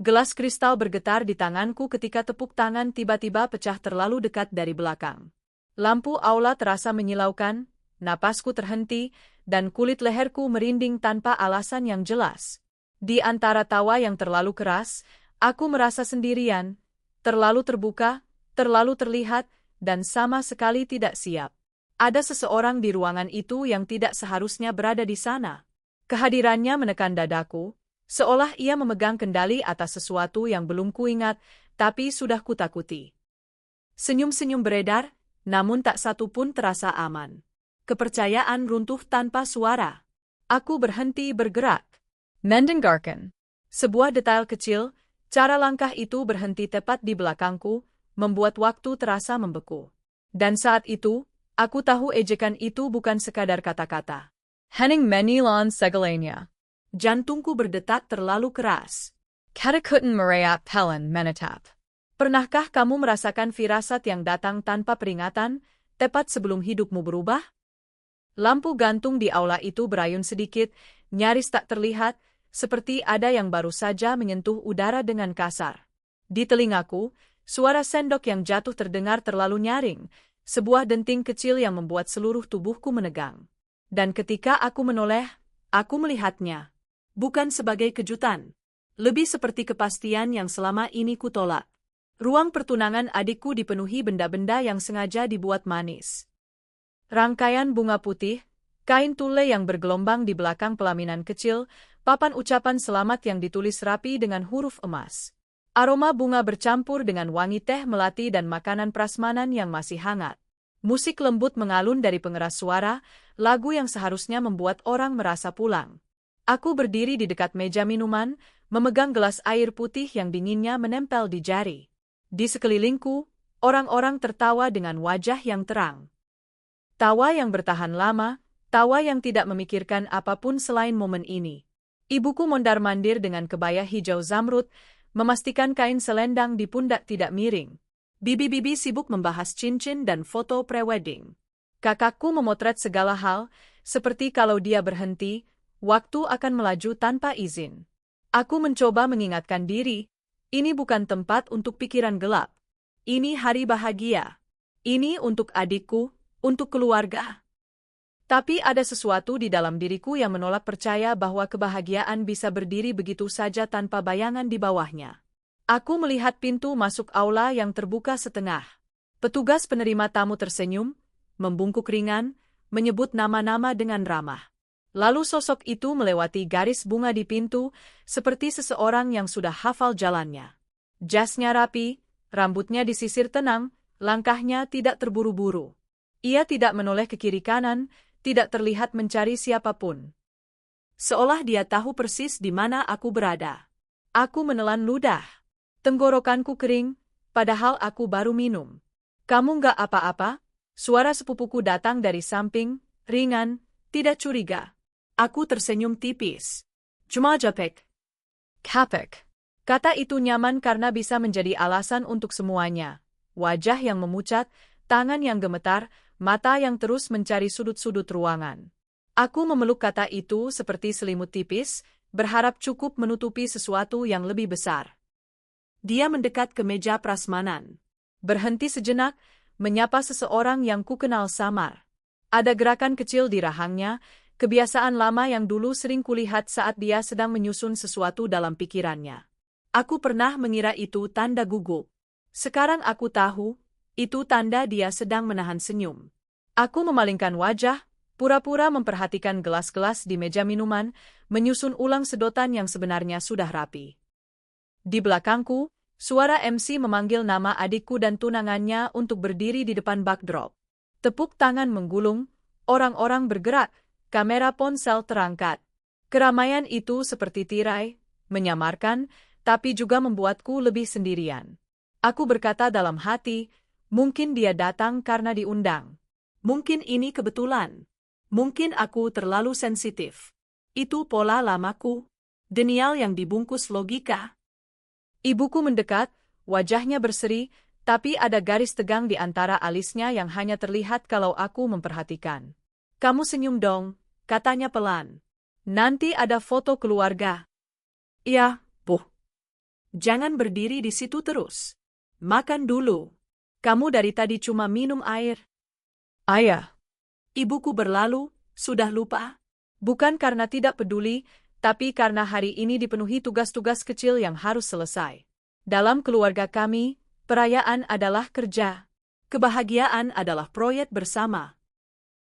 Gelas kristal bergetar di tanganku ketika tepuk tangan tiba-tiba pecah terlalu dekat dari belakang. Lampu aula terasa menyilaukan, napasku terhenti, dan kulit leherku merinding tanpa alasan yang jelas. Di antara tawa yang terlalu keras, aku merasa sendirian, terlalu terbuka, terlalu terlihat, dan sama sekali tidak siap. Ada seseorang di ruangan itu yang tidak seharusnya berada di sana. Kehadirannya menekan dadaku, seolah ia memegang kendali atas sesuatu yang belum kuingat, tapi sudah kutakuti. Senyum-senyum beredar, namun tak satu pun terasa aman. Kepercayaan runtuh tanpa suara. Aku berhenti bergerak. Mendengarkan. Sebuah detail kecil, cara langkah itu berhenti tepat di belakangku, membuat waktu terasa membeku. Dan saat itu, aku tahu ejekan itu bukan sekadar kata-kata. Henning menilon segalanya. Jantungku berdetak terlalu keras. Katakutan merayap pelan menetap. Pernahkah kamu merasakan firasat yang datang tanpa peringatan, tepat sebelum hidupmu berubah? Lampu gantung di aula itu berayun sedikit, nyaris tak terlihat, seperti ada yang baru saja menyentuh udara dengan kasar. Di telingaku, suara sendok yang jatuh terdengar terlalu nyaring, sebuah denting kecil yang membuat seluruh tubuhku menegang. Dan ketika aku menoleh, aku melihatnya. Bukan sebagai kejutan. Lebih seperti kepastian yang selama ini kutolak. Ruang pertunangan adikku dipenuhi benda-benda yang sengaja dibuat manis. Rangkaian bunga putih, kain tule yang bergelombang di belakang pelaminan kecil, papan ucapan selamat yang ditulis rapi dengan huruf emas. Aroma bunga bercampur dengan wangi teh melati dan makanan prasmanan yang masih hangat. Musik lembut mengalun dari pengeras suara, lagu yang seharusnya membuat orang merasa pulang. Aku berdiri di dekat meja minuman, memegang gelas air putih yang dinginnya menempel di jari. Di sekelilingku, orang-orang tertawa dengan wajah yang terang. Tawa yang bertahan lama, tawa yang tidak memikirkan apapun selain momen ini. Ibuku mondar-mandir dengan kebaya hijau zamrud, memastikan kain selendang di pundak tidak miring. Bibi-bibi sibuk membahas cincin dan foto prewedding. Kakakku memotret segala hal, seperti kalau dia berhenti, waktu akan melaju tanpa izin. Aku mencoba mengingatkan diri, ini bukan tempat untuk pikiran gelap. Ini hari bahagia. Ini untuk adikku, untuk keluarga. Tapi ada sesuatu di dalam diriku yang menolak percaya bahwa kebahagiaan bisa berdiri begitu saja tanpa bayangan di bawahnya. Aku melihat pintu masuk aula yang terbuka setengah. Petugas penerima tamu tersenyum, membungkuk ringan, menyebut nama-nama dengan ramah. Lalu sosok itu melewati garis bunga di pintu, seperti seseorang yang sudah hafal jalannya. Jasnya rapi, rambutnya disisir tenang, langkahnya tidak terburu-buru. Ia tidak menoleh ke kiri kanan, tidak terlihat mencari siapapun. Seolah dia tahu persis di mana aku berada. Aku menelan ludah. Tenggorokanku kering, padahal aku baru minum. Kamu nggak apa-apa? Suara sepupuku datang dari samping, ringan, tidak curiga. Aku tersenyum tipis. Cuma japek. Kapek. Kata itu nyaman karena bisa menjadi alasan untuk semuanya. Wajah yang memucat, tangan yang gemetar, mata yang terus mencari sudut-sudut ruangan. Aku memeluk kata itu seperti selimut tipis, berharap cukup menutupi sesuatu yang lebih besar. Dia mendekat ke meja prasmanan. Berhenti sejenak, menyapa seseorang yang kukenal samar. Ada gerakan kecil di rahangnya, kebiasaan lama yang dulu sering kulihat saat dia sedang menyusun sesuatu dalam pikirannya. Aku pernah mengira itu tanda gugup. Sekarang aku tahu, itu tanda dia sedang menahan senyum. Aku memalingkan wajah, pura-pura memperhatikan gelas-gelas di meja minuman, menyusun ulang sedotan yang sebenarnya sudah rapi. Di belakangku, suara MC memanggil nama adikku dan tunangannya untuk berdiri di depan backdrop. Tepuk tangan menggulung, orang-orang bergerak, kamera ponsel terangkat. Keramaian itu seperti tirai, menyamarkan, tapi juga membuatku lebih sendirian. Aku berkata dalam hati, mungkin dia datang karena diundang. Mungkin ini kebetulan. Mungkin aku terlalu sensitif. Itu pola lamaku. Denial yang dibungkus logika. Ibuku mendekat, wajahnya berseri, tapi ada garis tegang di antara alisnya yang hanya terlihat kalau aku memperhatikan. Kamu senyum dong, katanya pelan. Nanti ada foto keluarga. Iya, Bu. Jangan berdiri di situ terus. Makan dulu. Kamu dari tadi cuma minum air. Ayah. Ibuku berlalu, sudah lupa? Bukan karena tidak peduli, tapi karena hari ini dipenuhi tugas-tugas kecil yang harus selesai. Dalam keluarga kami, perayaan adalah kerja. Kebahagiaan adalah proyek bersama.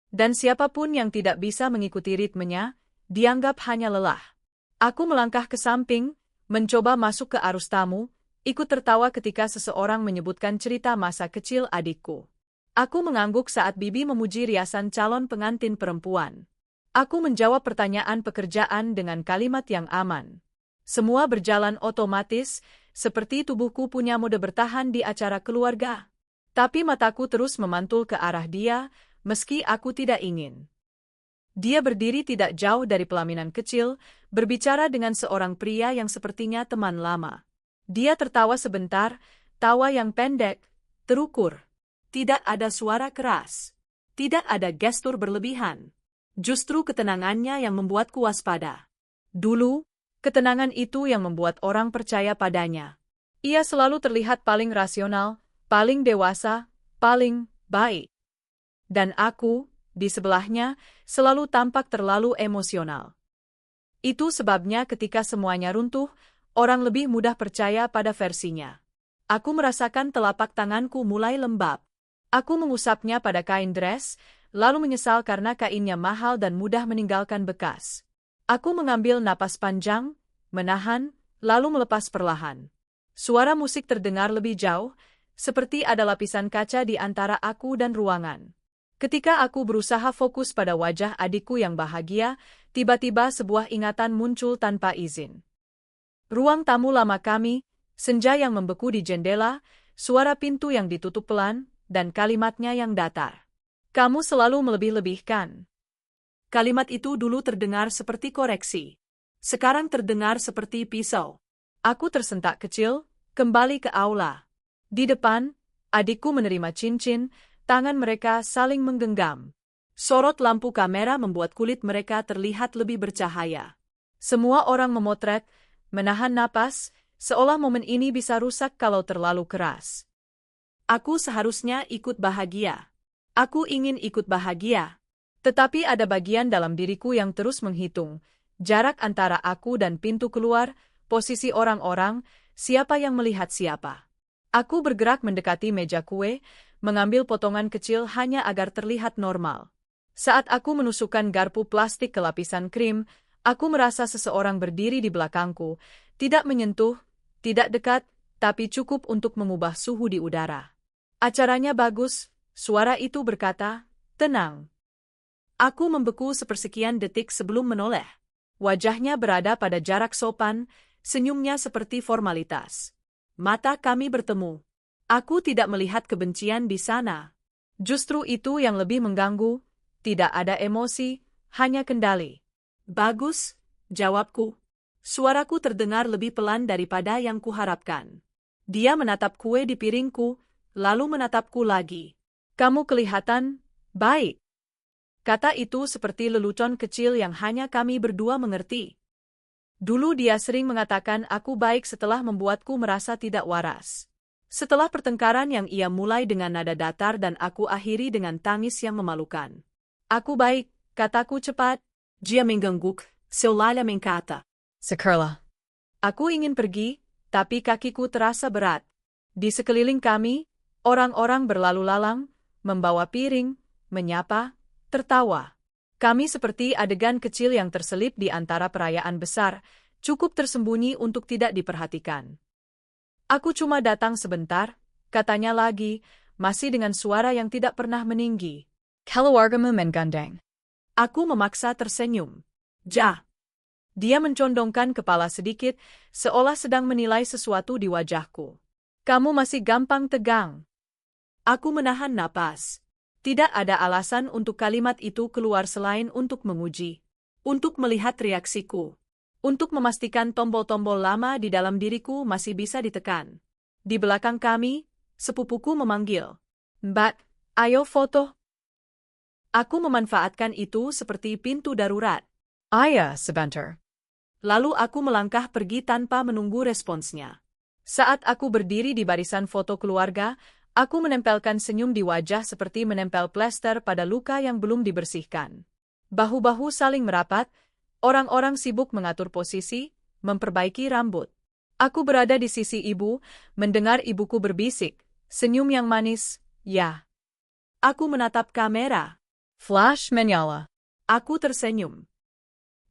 Dan siapapun yang tidak bisa mengikuti ritmenya, dianggap hanya lelah. Aku melangkah ke samping, mencoba masuk ke arus tamu, ikut tertawa ketika seseorang menyebutkan cerita masa kecil adikku. Aku mengangguk saat Bibi memuji riasan calon pengantin perempuan. Aku menjawab pertanyaan pekerjaan dengan kalimat yang aman. Semua berjalan otomatis, seperti tubuhku punya mode bertahan di acara keluarga. Tapi mataku terus memantul ke arah dia, meski aku tidak ingin. Dia berdiri tidak jauh dari pelaminan kecil, berbicara dengan seorang pria yang sepertinya teman lama. Dia tertawa sebentar, tawa yang pendek, terukur. Tidak ada suara keras. Tidak ada gestur berlebihan. Justru ketenangannya yang membuatku waspada. Dulu, ketenangan itu yang membuat orang percaya padanya. Ia selalu terlihat paling rasional, paling dewasa, paling baik. Dan aku, di sebelahnya, selalu tampak terlalu emosional. Itu sebabnya ketika semuanya runtuh, orang lebih mudah percaya pada versinya. Aku merasakan telapak tanganku mulai lembab. Aku mengusapnya pada kain dress, lalu menyesal karena kainnya mahal dan mudah meninggalkan bekas. Aku mengambil napas panjang, menahan, lalu melepas perlahan. Suara musik terdengar lebih jauh, seperti ada lapisan kaca di antara aku dan ruangan. Ketika aku berusaha fokus pada wajah adikku yang bahagia, tiba-tiba sebuah ingatan muncul tanpa izin. Ruang tamu lama kami, senja yang membeku di jendela, suara pintu yang ditutup pelan, dan kalimatnya yang datar. Kamu selalu melebih-lebihkan. Kalimat itu dulu terdengar seperti koreksi. Sekarang terdengar seperti pisau. Aku tersentak kecil, kembali ke aula. Di depan, adikku menerima cincin, tangan mereka saling menggenggam. Sorot lampu kamera membuat kulit mereka terlihat lebih bercahaya. Semua orang memotret, menahan napas, seolah momen ini bisa rusak kalau terlalu keras. Aku seharusnya ikut bahagia. Aku ingin ikut bahagia. Tetapi ada bagian dalam diriku yang terus menghitung. Jarak antara aku dan pintu keluar, posisi orang-orang, siapa yang melihat siapa. Aku bergerak mendekati meja kue, mengambil potongan kecil hanya agar terlihat normal. Saat aku menusukkan garpu plastik ke lapisan krim, aku merasa seseorang berdiri di belakangku, tidak menyentuh, tidak dekat, tapi cukup untuk mengubah suhu di udara. Acaranya bagus, suara itu berkata, tenang. Aku membeku sepersekian detik sebelum menoleh. Wajahnya berada pada jarak sopan, senyumnya seperti formalitas. Mata kami bertemu. Aku tidak melihat kebencian di sana. Justru itu yang lebih mengganggu, tidak ada emosi, hanya kendali. Bagus, jawabku. Suaraku terdengar lebih pelan daripada yang kuharapkan. Dia menatap kue di piringku, lalu menatapku lagi. Kamu kelihatan baik. Kata itu seperti lelucon kecil yang hanya kami berdua mengerti. Dulu dia sering mengatakan aku baik setelah membuatku merasa tidak waras. Setelah pertengkaran yang ia mulai dengan nada datar dan aku akhiri dengan tangis yang memalukan. Aku baik, kataku cepat. Dia mengangguk, seolah mengkata. Sekarang. Aku ingin pergi, tapi kakiku terasa berat. Di sekeliling kami, orang-orang berlalu lalang, membawa piring, menyapa, tertawa. Kami seperti adegan kecil yang terselip di antara perayaan besar, cukup tersembunyi untuk tidak diperhatikan. Aku cuma datang sebentar, katanya lagi, masih dengan suara yang tidak pernah meninggi. Keluargamu menggandeng. Aku memaksa tersenyum. Ja. Dia mencondongkan kepala sedikit, seolah sedang menilai sesuatu di wajahku. Kamu masih gampang tegang. Aku menahan napas. Tidak ada alasan untuk kalimat itu keluar selain untuk menguji. Untuk melihat reaksiku. Untuk memastikan tombol-tombol lama di dalam diriku masih bisa ditekan. Di belakang kami, sepupuku memanggil. Mbak, ayo foto. Aku memanfaatkan itu seperti pintu darurat. Ayah, sebentar. Lalu aku melangkah pergi tanpa menunggu responsnya. Saat aku berdiri di barisan foto keluarga, aku menempelkan senyum di wajah seperti menempel plester pada luka yang belum dibersihkan. Bahu-bahu saling merapat, orang-orang sibuk mengatur posisi, memperbaiki rambut. Aku berada di sisi ibu, mendengar ibuku berbisik, senyum yang manis, ya. Aku menatap kamera. Flash menyala. Aku tersenyum.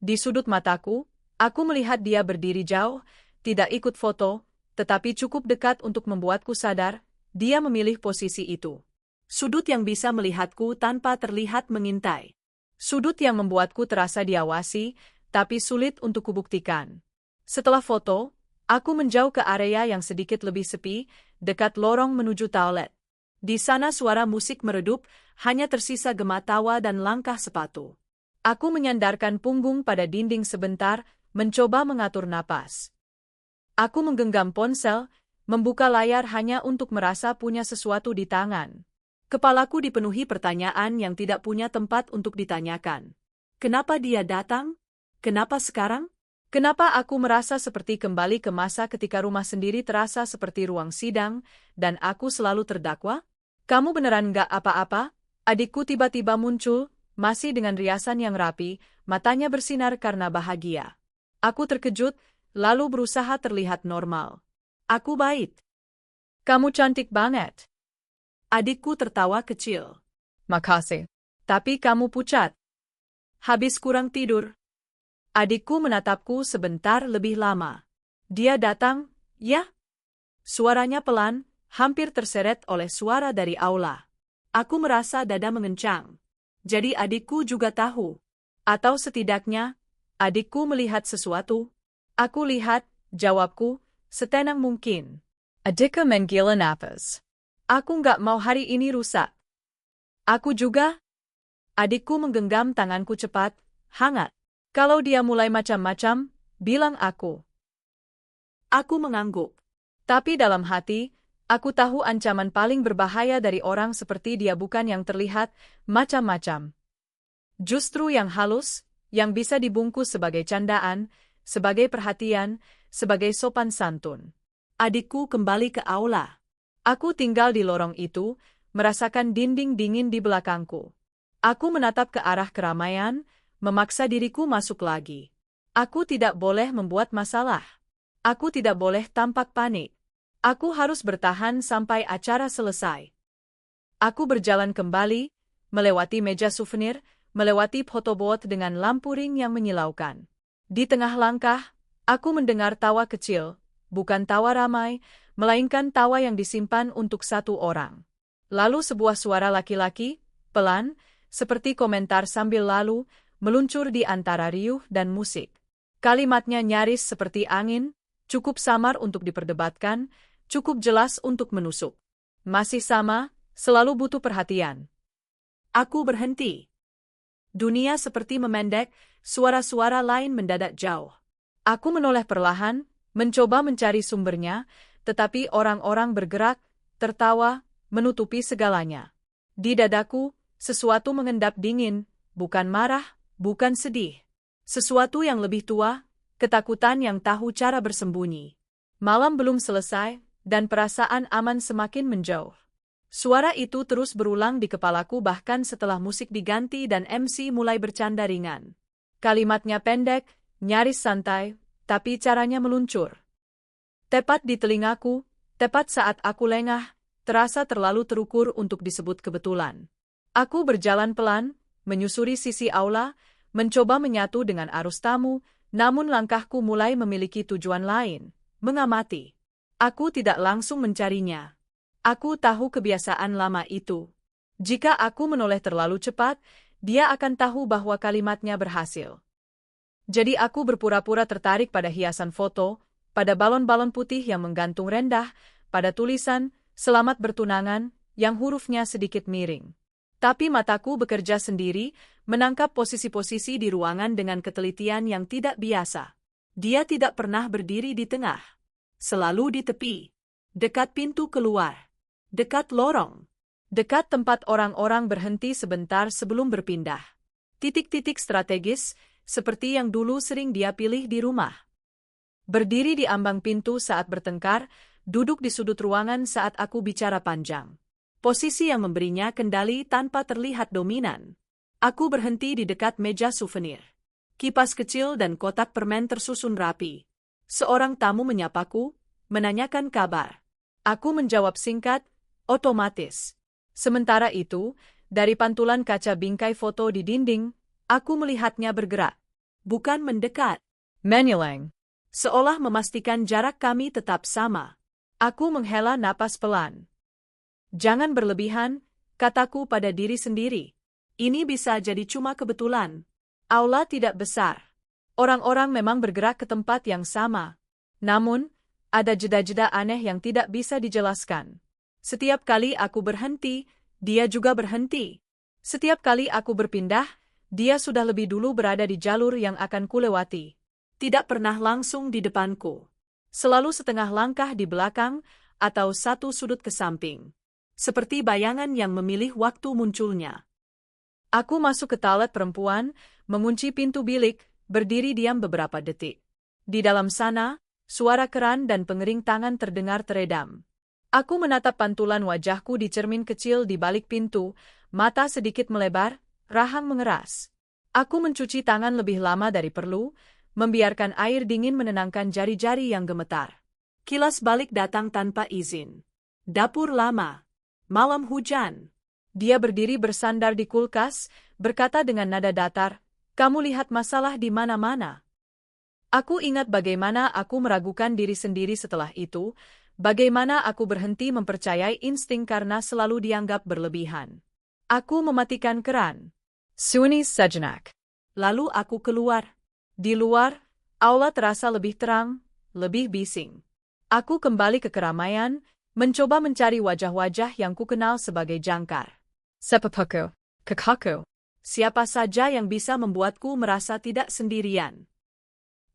Di sudut mataku, aku melihat dia berdiri jauh, tidak ikut foto, tetapi cukup dekat untuk membuatku sadar, dia memilih posisi itu. Sudut yang bisa melihatku tanpa terlihat mengintai. Sudut yang membuatku terasa diawasi, tapi sulit untuk kubuktikan. Setelah foto, aku menjauh ke area yang sedikit lebih sepi, dekat lorong menuju toilet. Di sana suara musik meredup, hanya tersisa gema tawa dan langkah sepatu. Aku menyandarkan punggung pada dinding sebentar, mencoba mengatur napas. Aku menggenggam ponsel, membuka layar hanya untuk merasa punya sesuatu di tangan. Kepalaku dipenuhi pertanyaan yang tidak punya tempat untuk ditanyakan. Kenapa dia datang? Kenapa sekarang? Kenapa aku merasa seperti kembali ke masa ketika rumah sendiri terasa seperti ruang sidang, dan aku selalu terdakwa? Kamu beneran nggak apa-apa? Adikku tiba-tiba muncul, masih dengan riasan yang rapi, matanya bersinar karena bahagia. Aku terkejut, lalu berusaha terlihat normal. Aku baik. Kamu cantik banget. Adikku tertawa kecil. Makasih. Tapi kamu pucat. Habis kurang tidur. Adikku menatapku sebentar lebih lama. Dia datang, ya? Suaranya pelan, hampir terseret oleh suara dari aula. Aku merasa dada mengencang. Jadi adikku juga tahu. Atau setidaknya, adikku melihat sesuatu. Aku lihat, jawabku, setenang mungkin. Adikku menggila napas. Aku nggak mau hari ini rusak. Aku juga. Adikku menggenggam tanganku cepat, hangat. Kalau dia mulai macam-macam, bilang aku. Aku mengangguk. Tapi dalam hati, aku tahu ancaman paling berbahaya dari orang seperti dia bukan yang terlihat macam-macam. Justru yang halus, yang bisa dibungkus sebagai candaan, sebagai perhatian, sebagai sopan santun. Adikku kembali ke aula. Aku tinggal di lorong itu, merasakan dinding dingin di belakangku. Aku menatap ke arah keramaian, memaksa diriku masuk lagi. Aku tidak boleh membuat masalah. Aku tidak boleh tampak panik. Aku harus bertahan sampai acara selesai. Aku berjalan kembali, melewati meja souvenir, melewati photobooth dengan lampu ring yang menyilaukan. Di tengah langkah, aku mendengar tawa kecil, bukan tawa ramai, melainkan tawa yang disimpan untuk satu orang. Lalu sebuah suara laki-laki, pelan, seperti komentar sambil lalu, meluncur di antara riuh dan musik. Kalimatnya nyaris seperti angin, cukup samar untuk diperdebatkan, cukup jelas untuk menusuk. Masih sama, selalu butuh perhatian. Aku berhenti. Dunia seperti memendek, suara-suara lain mendadak jauh. Aku menoleh perlahan, mencoba mencari sumbernya, tetapi orang-orang bergerak, tertawa, menutupi segalanya. Di dadaku, sesuatu mengendap dingin, bukan marah, bukan sedih. Sesuatu yang lebih tua, ketakutan yang tahu cara bersembunyi. Malam belum selesai, dan perasaan aman semakin menjauh. Suara itu terus berulang di kepalaku bahkan setelah musik diganti dan MC mulai bercanda ringan. Kalimatnya pendek, nyaris santai, tapi caranya meluncur. Tepat di telingaku, tepat saat aku lengah, terasa terlalu terukur untuk disebut kebetulan. Aku berjalan pelan, menyusuri sisi aula, mencoba menyatu dengan arus tamu, namun langkahku mulai memiliki tujuan lain, mengamati. Aku tidak langsung mencarinya. Aku tahu kebiasaan lama itu. Jika aku menoleh terlalu cepat, dia akan tahu bahwa kalimatnya berhasil. Jadi aku berpura-pura tertarik pada hiasan foto, pada balon-balon putih yang menggantung rendah, pada tulisan, "Selamat bertunangan," yang hurufnya sedikit miring. Tapi mataku bekerja sendiri, menangkap posisi-posisi di ruangan dengan ketelitian yang tidak biasa. Dia tidak pernah berdiri di tengah. Selalu di tepi. Dekat pintu keluar. Dekat lorong. Dekat tempat orang-orang berhenti sebentar sebelum berpindah. Titik-titik strategis, seperti yang dulu sering dia pilih di rumah. Berdiri di ambang pintu saat bertengkar, duduk di sudut ruangan saat aku bicara panjang. Posisi yang memberinya kendali tanpa terlihat dominan. Aku berhenti di dekat meja souvenir. Kipas kecil dan kotak permen tersusun rapi. Seorang tamu menyapaku, menanyakan kabar. Aku menjawab singkat, otomatis. Sementara itu, dari pantulan kaca bingkai foto di dinding, aku melihatnya bergerak. Bukan mendekat. Menyeleng. Seolah memastikan jarak kami tetap sama. Aku menghela napas pelan. Jangan berlebihan, kataku pada diri sendiri. Ini bisa jadi cuma kebetulan. Aula tidak besar. Orang-orang memang bergerak ke tempat yang sama. Namun, ada jeda-jeda aneh yang tidak bisa dijelaskan. Setiap kali aku berhenti, dia juga berhenti. Setiap kali aku berpindah, dia sudah lebih dulu berada di jalur yang akan kulewati. Tidak pernah langsung di depanku. Selalu setengah langkah di belakang atau satu sudut ke samping. Seperti bayangan yang memilih waktu munculnya. Aku masuk ke toilet perempuan, mengunci pintu bilik, berdiri diam beberapa detik. Di dalam sana, suara keran dan pengering tangan terdengar teredam. Aku menatap pantulan wajahku di cermin kecil di balik pintu, mata sedikit melebar, rahang mengeras. Aku mencuci tangan lebih lama dari perlu, membiarkan air dingin menenangkan jari-jari yang gemetar. Kilas balik datang tanpa izin. Dapur lama. Malam hujan. Dia berdiri bersandar di kulkas, berkata dengan nada datar, "Kamu lihat masalah di mana-mana." Aku ingat bagaimana aku meragukan diri sendiri setelah itu, bagaimana aku berhenti mempercayai insting karena selalu dianggap berlebihan. Aku mematikan keran. Sunyi sejenak. Lalu aku keluar. Di luar, aula terasa lebih terang, lebih bising. Aku kembali ke keramaian, mencoba mencari wajah-wajah yang kukenal sebagai jangkar. Sepupuku, kakakku, siapa saja yang bisa membuatku merasa tidak sendirian.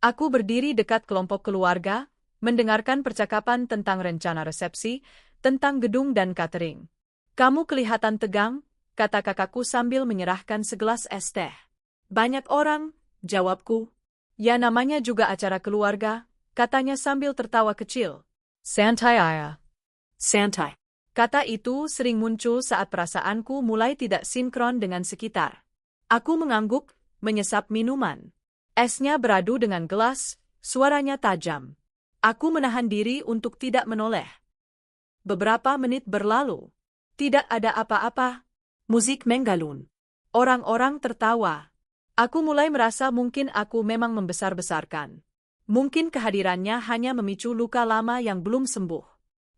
Aku berdiri dekat kelompok keluarga, mendengarkan percakapan tentang rencana resepsi, tentang gedung dan catering. "Kamu kelihatan tegang," kata kakakku sambil menyerahkan segelas es teh. "Banyak orang," jawabku. "Ya namanya juga acara keluarga," katanya sambil tertawa kecil. "Santai ayah." Santai. Kata itu sering muncul saat perasaanku mulai tidak sinkron dengan sekitar. Aku mengangguk, menyesap minuman. Esnya beradu dengan gelas, suaranya tajam. Aku menahan diri untuk tidak menoleh. Beberapa menit berlalu. Tidak ada apa-apa. Musik menggalun. Orang-orang tertawa. Aku mulai merasa mungkin aku memang membesar-besarkan. Mungkin kehadirannya hanya memicu luka lama yang belum sembuh.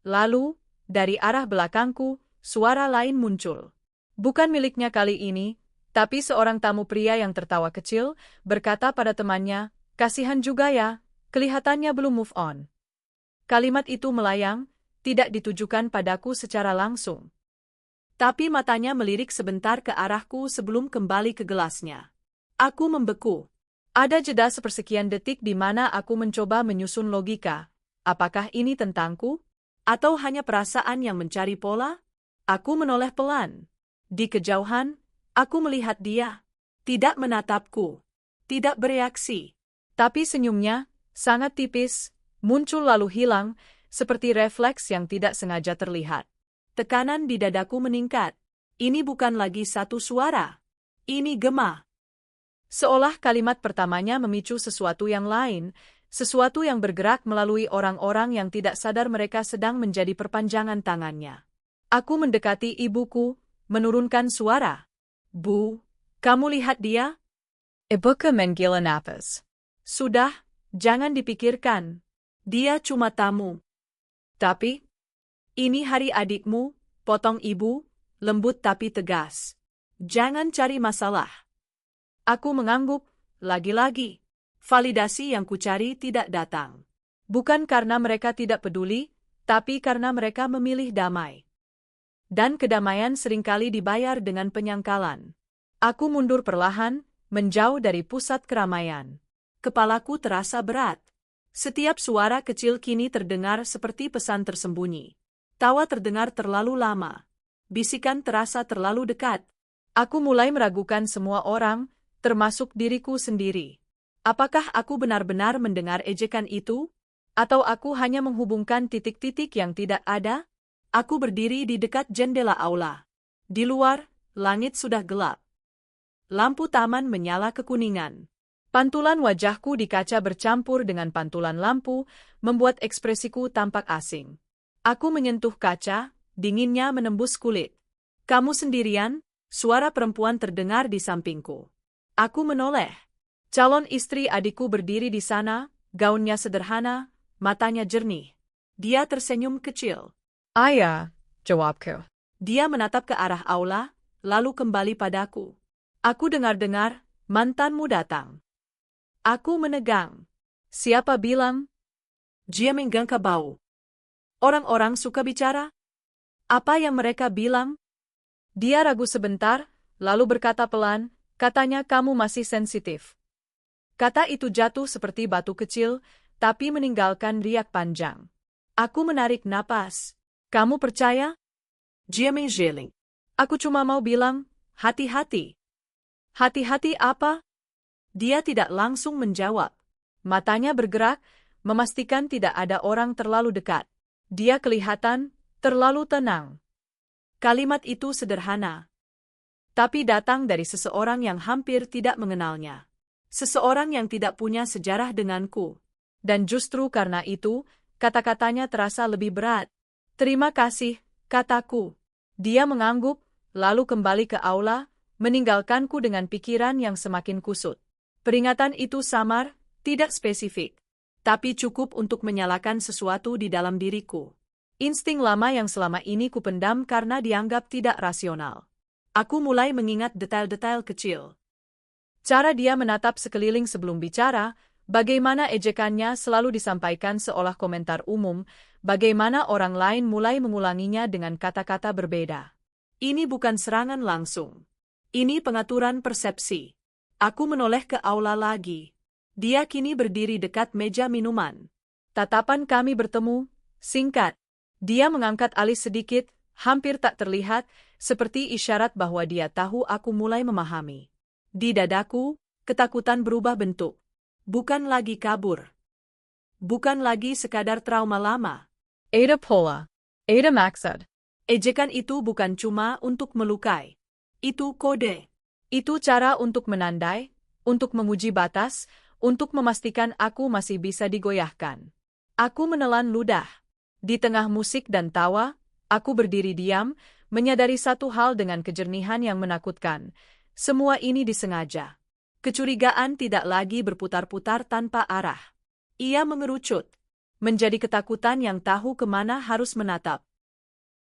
Lalu, dari arah belakangku, suara lain muncul. Bukan miliknya kali ini, tapi seorang tamu pria yang tertawa kecil, berkata pada temannya, "Kasihan juga ya, kelihatannya belum move on." Kalimat itu melayang, tidak ditujukan padaku secara langsung. Tapi matanya melirik sebentar ke arahku sebelum kembali ke gelasnya. Aku membeku. Ada jeda sepersekian detik di mana aku mencoba menyusun logika. Apakah ini tentangku? Atau hanya perasaan yang mencari pola? Aku menoleh pelan. Di kejauhan, aku melihat dia. Tidak menatapku. Tidak bereaksi. Tapi senyumnya, sangat tipis, muncul lalu hilang, seperti refleks yang tidak sengaja terlihat. Tekanan di dadaku meningkat. Ini bukan lagi satu suara. Ini gema. Seolah kalimat pertamanya memicu sesuatu yang lain, sesuatu yang bergerak melalui orang-orang yang tidak sadar mereka sedang menjadi perpanjangan tangannya. Aku mendekati ibuku, menurunkan suara. "Bu, kamu lihat dia?" Ibuku menggila napas. "Sudah, jangan dipikirkan. Dia cuma tamu." "Tapi, ini hari adikmu," potong ibu, lembut tapi tegas. "Jangan cari masalah." Aku mengangguk, lagi-lagi. Validasi yang kucari tidak datang. Bukan karena mereka tidak peduli, tapi karena mereka memilih damai. Dan kedamaian seringkali dibayar dengan penyangkalan. Aku mundur perlahan, menjauh dari pusat keramaian. Kepalaku terasa berat. Setiap suara kecil kini terdengar seperti pesan tersembunyi. Tawa terdengar terlalu lama. Bisikan terasa terlalu dekat. Aku mulai meragukan semua orang, termasuk diriku sendiri. Apakah aku benar-benar mendengar ejekan itu? Atau aku hanya menghubungkan titik-titik yang tidak ada? Aku berdiri di dekat jendela aula. Di luar, langit sudah gelap. Lampu taman menyala kekuningan. Pantulan wajahku di kaca bercampur dengan pantulan lampu, membuat ekspresiku tampak asing. Aku menyentuh kaca, dinginnya menembus kulit. "Kamu sendirian?" Suara perempuan terdengar di sampingku. Aku menoleh. Calon istri adikku berdiri di sana, gaunnya sederhana, matanya jernih. Dia tersenyum kecil. "Ayah," jawabku. Dia menatap ke arah aula, lalu kembali padaku. "Aku dengar-dengar, mantanmu datang." Aku menegang. "Siapa bilang?" Dia menggangka bau. "Orang-orang suka bicara? Apa yang mereka bilang?" Dia ragu sebentar, lalu berkata pelan, "Katanya kamu masih sensitif." Kata itu jatuh seperti batu kecil, tapi meninggalkan riak panjang. Aku menarik napas. "Kamu percaya?" Dia menggeleng. "Aku cuma mau bilang, hati-hati." "Hati-hati apa?" Dia tidak langsung menjawab. Matanya bergerak, memastikan tidak ada orang terlalu dekat. Dia kelihatan terlalu tenang. Kalimat itu sederhana, tapi datang dari seseorang yang hampir tidak mengenalnya. Seseorang yang tidak punya sejarah denganku. Dan justru karena itu, kata-katanya terasa lebih berat. "Terima kasih," kataku. Dia mengangguk, lalu kembali ke aula, meninggalkanku dengan pikiran yang semakin kusut. Peringatan itu samar, tidak spesifik, tapi cukup untuk menyalakan sesuatu di dalam diriku. Insting lama yang selama ini kupendam karena dianggap tidak rasional. Aku mulai mengingat detail-detail kecil. Cara dia menatap sekeliling sebelum bicara, bagaimana ejekannya selalu disampaikan seolah komentar umum, bagaimana orang lain mulai mengulanginya dengan kata-kata berbeda. Ini bukan serangan langsung. Ini pengaturan persepsi. Aku menoleh ke aula lagi. Dia kini berdiri dekat meja minuman. Tatapan kami bertemu, singkat. Dia mengangkat alis sedikit, hampir tak terlihat, seperti isyarat bahwa dia tahu aku mulai memahami. Di dadaku, ketakutan berubah bentuk. Bukan lagi kabur. Bukan lagi sekadar trauma lama. Ada pola. Ada maksud. Ejekan itu bukan cuma untuk melukai. Itu kode. Itu cara untuk menandai, untuk menguji batas, untuk memastikan aku masih bisa digoyahkan. Aku menelan ludah. Di tengah musik dan tawa, aku berdiri diam, menyadari satu hal dengan kejernihan yang menakutkan. Semua ini disengaja. Kecurigaan tidak lagi berputar-putar tanpa arah. Ia mengerucut, menjadi ketakutan yang tahu kemana harus menatap.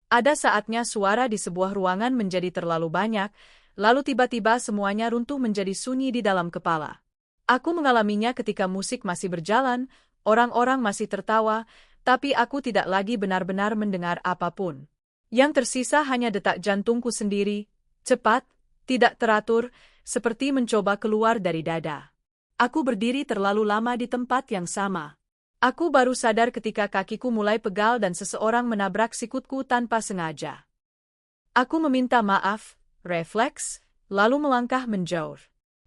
Ada saatnya suara di sebuah ruangan menjadi terlalu banyak, lalu tiba-tiba semuanya runtuh menjadi sunyi di dalam kepala. Aku mengalaminya ketika musik masih berjalan, orang-orang masih tertawa, tapi aku tidak lagi benar-benar mendengar apapun. Yang tersisa hanya detak jantungku sendiri, cepat, tidak teratur, seperti mencoba keluar dari dada. Aku berdiri terlalu lama di tempat yang sama. Aku baru sadar ketika kakiku mulai pegal dan seseorang menabrak sikutku tanpa sengaja. Aku meminta maaf, refleks, lalu melangkah menjauh.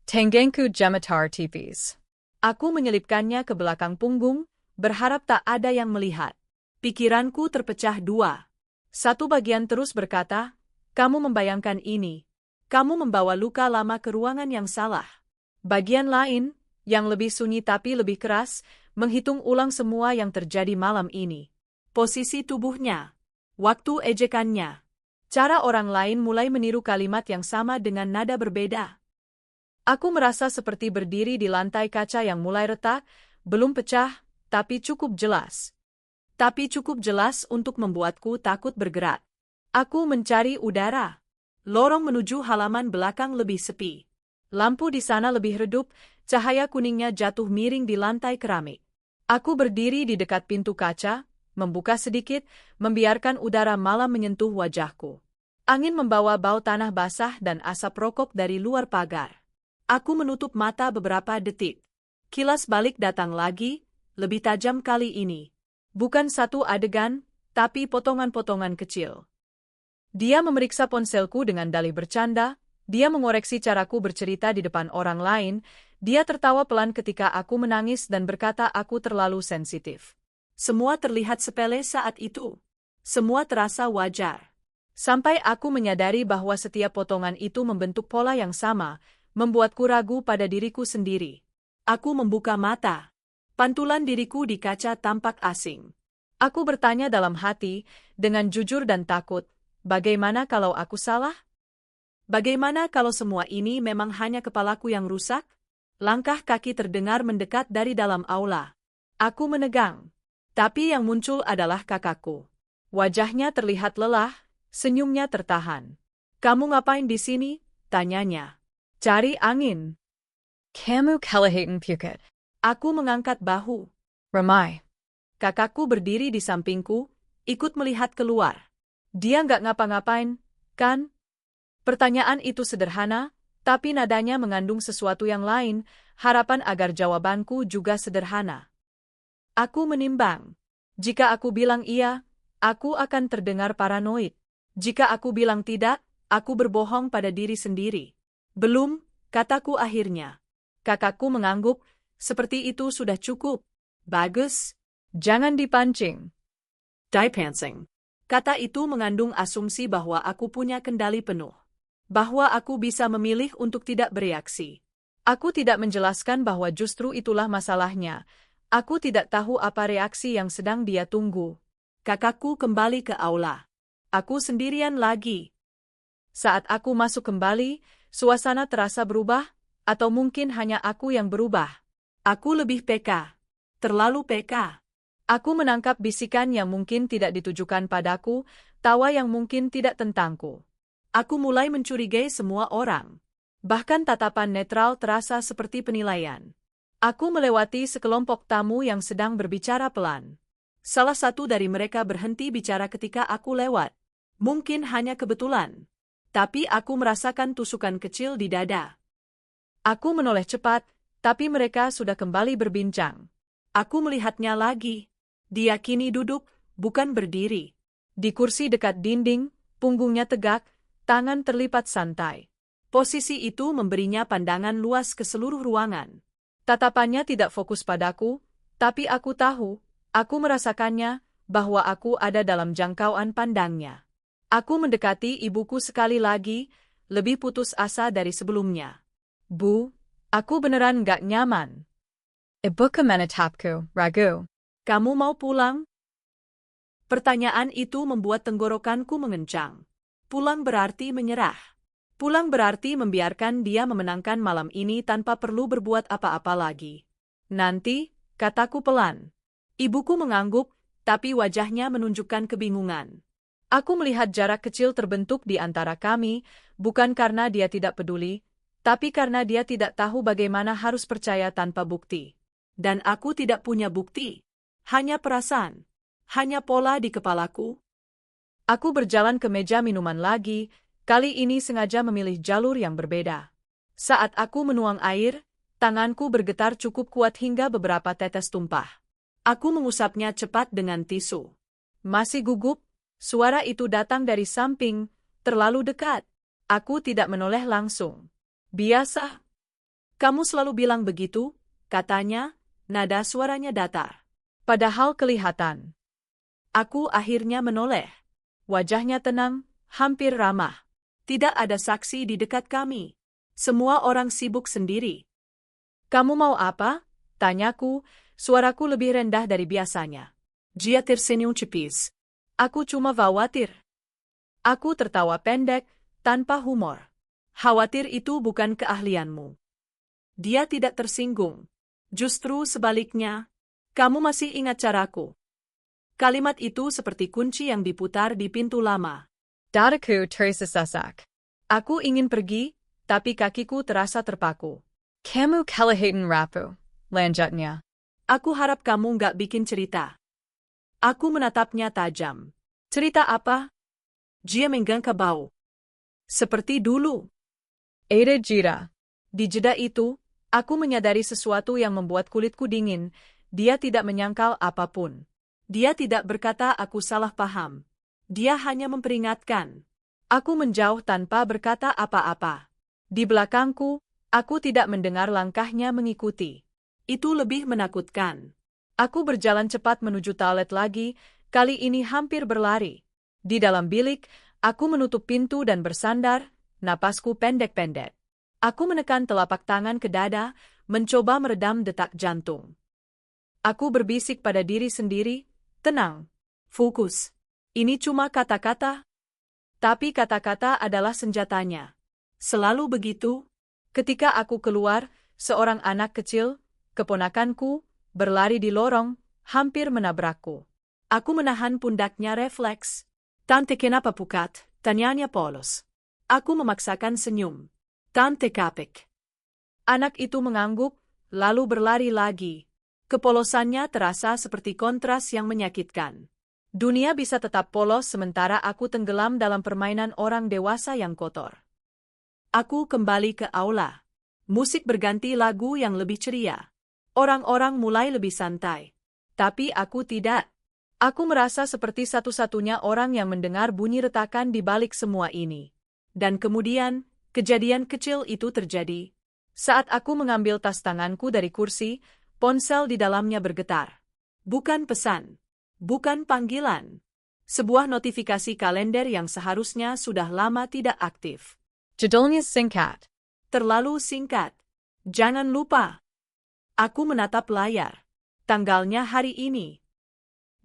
Tenggengku gemetar tipis. Aku menyelipkannya ke belakang punggung, berharap tak ada yang melihat. Pikiranku terpecah dua. Satu bagian terus berkata, "Kamu membayangkan ini. Kamu membawa luka lama ke ruangan yang salah." Bagian lain, yang lebih sunyi tapi lebih keras, menghitung ulang semua yang terjadi malam ini. Posisi tubuhnya, waktu ejekannya, cara orang lain mulai meniru kalimat yang sama dengan nada berbeda. Aku merasa seperti berdiri di lantai kaca yang mulai retak, belum pecah, tapi cukup jelas. Tapi cukup jelas untuk membuatku takut bergerak. Aku mencari udara. Lorong menuju halaman belakang lebih sepi. Lampu di sana lebih redup, cahaya kuningnya jatuh miring di lantai keramik. Aku berdiri di dekat pintu kaca, membuka sedikit, membiarkan udara malam menyentuh wajahku. Angin membawa bau tanah basah dan asap rokok dari luar pagar. Aku menutup mata beberapa detik. Kilas balik datang lagi, lebih tajam kali ini. Bukan satu adegan, tapi potongan-potongan kecil. Dia memeriksa ponselku dengan dalih bercanda, dia mengoreksi caraku bercerita di depan orang lain, Dia tertawa pelan ketika aku menangis dan berkata aku terlalu sensitif. Semua terlihat sepele saat itu. Semua terasa wajar. Sampai aku menyadari bahwa setiap potongan itu membentuk pola yang sama, membuatku ragu pada diriku sendiri. Aku membuka mata. Pantulan diriku di kaca tampak asing. Aku bertanya dalam hati, dengan jujur dan takut, bagaimana kalau aku salah? Bagaimana kalau semua ini memang hanya kepalaku yang rusak? Langkah kaki terdengar mendekat dari dalam aula. Aku menegang. Tapi yang muncul adalah kakakku. Wajahnya terlihat lelah, senyumnya tertahan. "Kamu ngapain di sini?" tanyanya. "Cari angin." Kamu kelihatan pukit. Aku mengangkat bahu. Ramai. Kakakku berdiri di sampingku, ikut melihat keluar. "Dia nggak ngapa-ngapain, kan?" Pertanyaan itu sederhana, tapi nadanya mengandung sesuatu yang lain, harapan agar jawabanku juga sederhana. Aku menimbang. Jika aku bilang iya, aku akan terdengar paranoid. Jika aku bilang tidak, aku berbohong pada diri sendiri. "Belum," kataku akhirnya. Kakakku mengangguk, seperti itu sudah cukup. Bagus. Jangan dipancing. Dipancing. Kata itu mengandung asumsi bahwa aku punya kendali penuh. Bahwa aku bisa memilih untuk tidak bereaksi. Aku tidak menjelaskan bahwa justru itulah masalahnya. Aku tidak tahu apa reaksi yang sedang dia tunggu. Kakakku kembali ke aula. Aku sendirian lagi. Saat aku masuk kembali, suasana terasa berubah, atau mungkin hanya aku yang berubah. Aku lebih peka. Terlalu peka. Aku menangkap bisikan yang mungkin tidak ditujukan padaku, tawa yang mungkin tidak tentangku. Aku mulai mencurigai semua orang. Bahkan tatapan netral terasa seperti penilaian. Aku melewati sekelompok tamu yang sedang berbicara pelan. Salah satu dari mereka berhenti bicara ketika aku lewat. Mungkin hanya kebetulan. Tapi aku merasakan tusukan kecil di dada. Aku menoleh cepat, tapi mereka sudah kembali berbincang. Aku melihatnya lagi. Dia kini duduk, bukan berdiri. Di kursi dekat dinding, punggungnya tegak, tangan terlipat santai. Posisi itu memberinya pandangan luas ke seluruh ruangan. Tatapannya tidak fokus padaku, tapi aku tahu, aku merasakannya, bahwa aku ada dalam jangkauan pandangnya. Aku mendekati ibuku sekali lagi, lebih putus asa dari sebelumnya. "Bu, aku beneran gak nyaman." Ibu ke menatapku, ragu. Kamu mau pulang? Pertanyaan itu membuat tenggorokanku mengencang. Pulang berarti menyerah. Pulang berarti membiarkan dia memenangkan malam ini tanpa perlu berbuat apa-apa lagi. "Nanti," kataku pelan. Ibuku mengangguk, tapi wajahnya menunjukkan kebingungan. Aku melihat jarak kecil terbentuk di antara kami, bukan karena dia tidak peduli, tapi karena dia tidak tahu bagaimana harus percaya tanpa bukti. Dan aku tidak punya bukti. Hanya perasaan. Hanya pola di kepalaku. Aku berjalan ke meja minuman lagi, kali ini sengaja memilih jalur yang berbeda. Saat aku menuang air, tanganku bergetar cukup kuat hingga beberapa tetes tumpah. Aku mengusapnya cepat dengan tisu. Masih gugup, suara itu datang dari samping, terlalu dekat. Aku tidak menoleh langsung. "Biasa." "Kamu selalu bilang begitu," katanya, nada suaranya datar. Padahal kelihatan. Aku akhirnya menoleh. Wajahnya tenang, hampir ramah. Tidak ada saksi di dekat kami. Semua orang sibuk sendiri. "Kamu mau apa?" tanyaku, suaraku lebih rendah dari biasanya. Dia tersenyum tipis. "Aku cuma khawatir." Aku tertawa pendek, tanpa humor. "Khawatir itu bukan keahlianmu." Dia tidak tersinggung. Justru sebaliknya. "Kamu masih ingat caraku?" Kalimat itu seperti kunci yang diputar di pintu lama. Dadaku tersesak. Aku ingin pergi, tapi kakiku terasa terpaku. Kamu kelihatan rapuh, lanjutnya. "Aku harap kamu nggak bikin cerita." Aku menatapnya tajam. "Cerita apa?" Dia menggengkam bau. "Seperti dulu." Ada jeda. Di jeda itu, aku menyadari sesuatu yang membuat kulitku dingin. Dia tidak menyangkal apapun. Dia tidak berkata aku salah paham. Dia hanya memperingatkan. Aku menjauh tanpa berkata apa-apa. Di belakangku, Aku tidak mendengar langkahnya mengikuti. Itu lebih menakutkan. Aku berjalan cepat menuju toilet lagi, kali ini hampir berlari. Di dalam bilik, aku menutup pintu dan bersandar, napasku pendek-pendek. Aku menekan telapak tangan ke dada, mencoba meredam detak jantung. Aku berbisik pada diri sendiri, tenang, fokus. Ini cuma kata-kata. Tapi kata-kata adalah senjatanya. Selalu begitu. Ketika aku keluar, seorang anak kecil, keponakanku, berlari di lorong, hampir menabrakku. Aku menahan pundaknya refleks. Tante kenapa pukat? Tanyanya polos. Aku memaksakan senyum. Tante kapek. Anak itu mengangguk, lalu berlari lagi. Kepolosannya terasa seperti kontras yang menyakitkan. Dunia bisa tetap polos sementara aku tenggelam dalam permainan orang dewasa yang kotor. Aku kembali ke aula. Musik berganti lagu yang lebih ceria. Orang-orang mulai lebih santai. Tapi aku tidak. Aku merasa seperti satu-satunya orang yang mendengar bunyi retakan di balik semua ini. Dan kemudian, kejadian kecil itu terjadi. Saat aku mengambil tas tanganku dari kursi, ponsel di dalamnya bergetar. Bukan pesan. Bukan panggilan. Sebuah notifikasi kalender yang seharusnya sudah lama tidak aktif. Jadulnya singkat. Terlalu singkat. Jangan lupa. Aku menatap layar. Tanggalnya hari ini.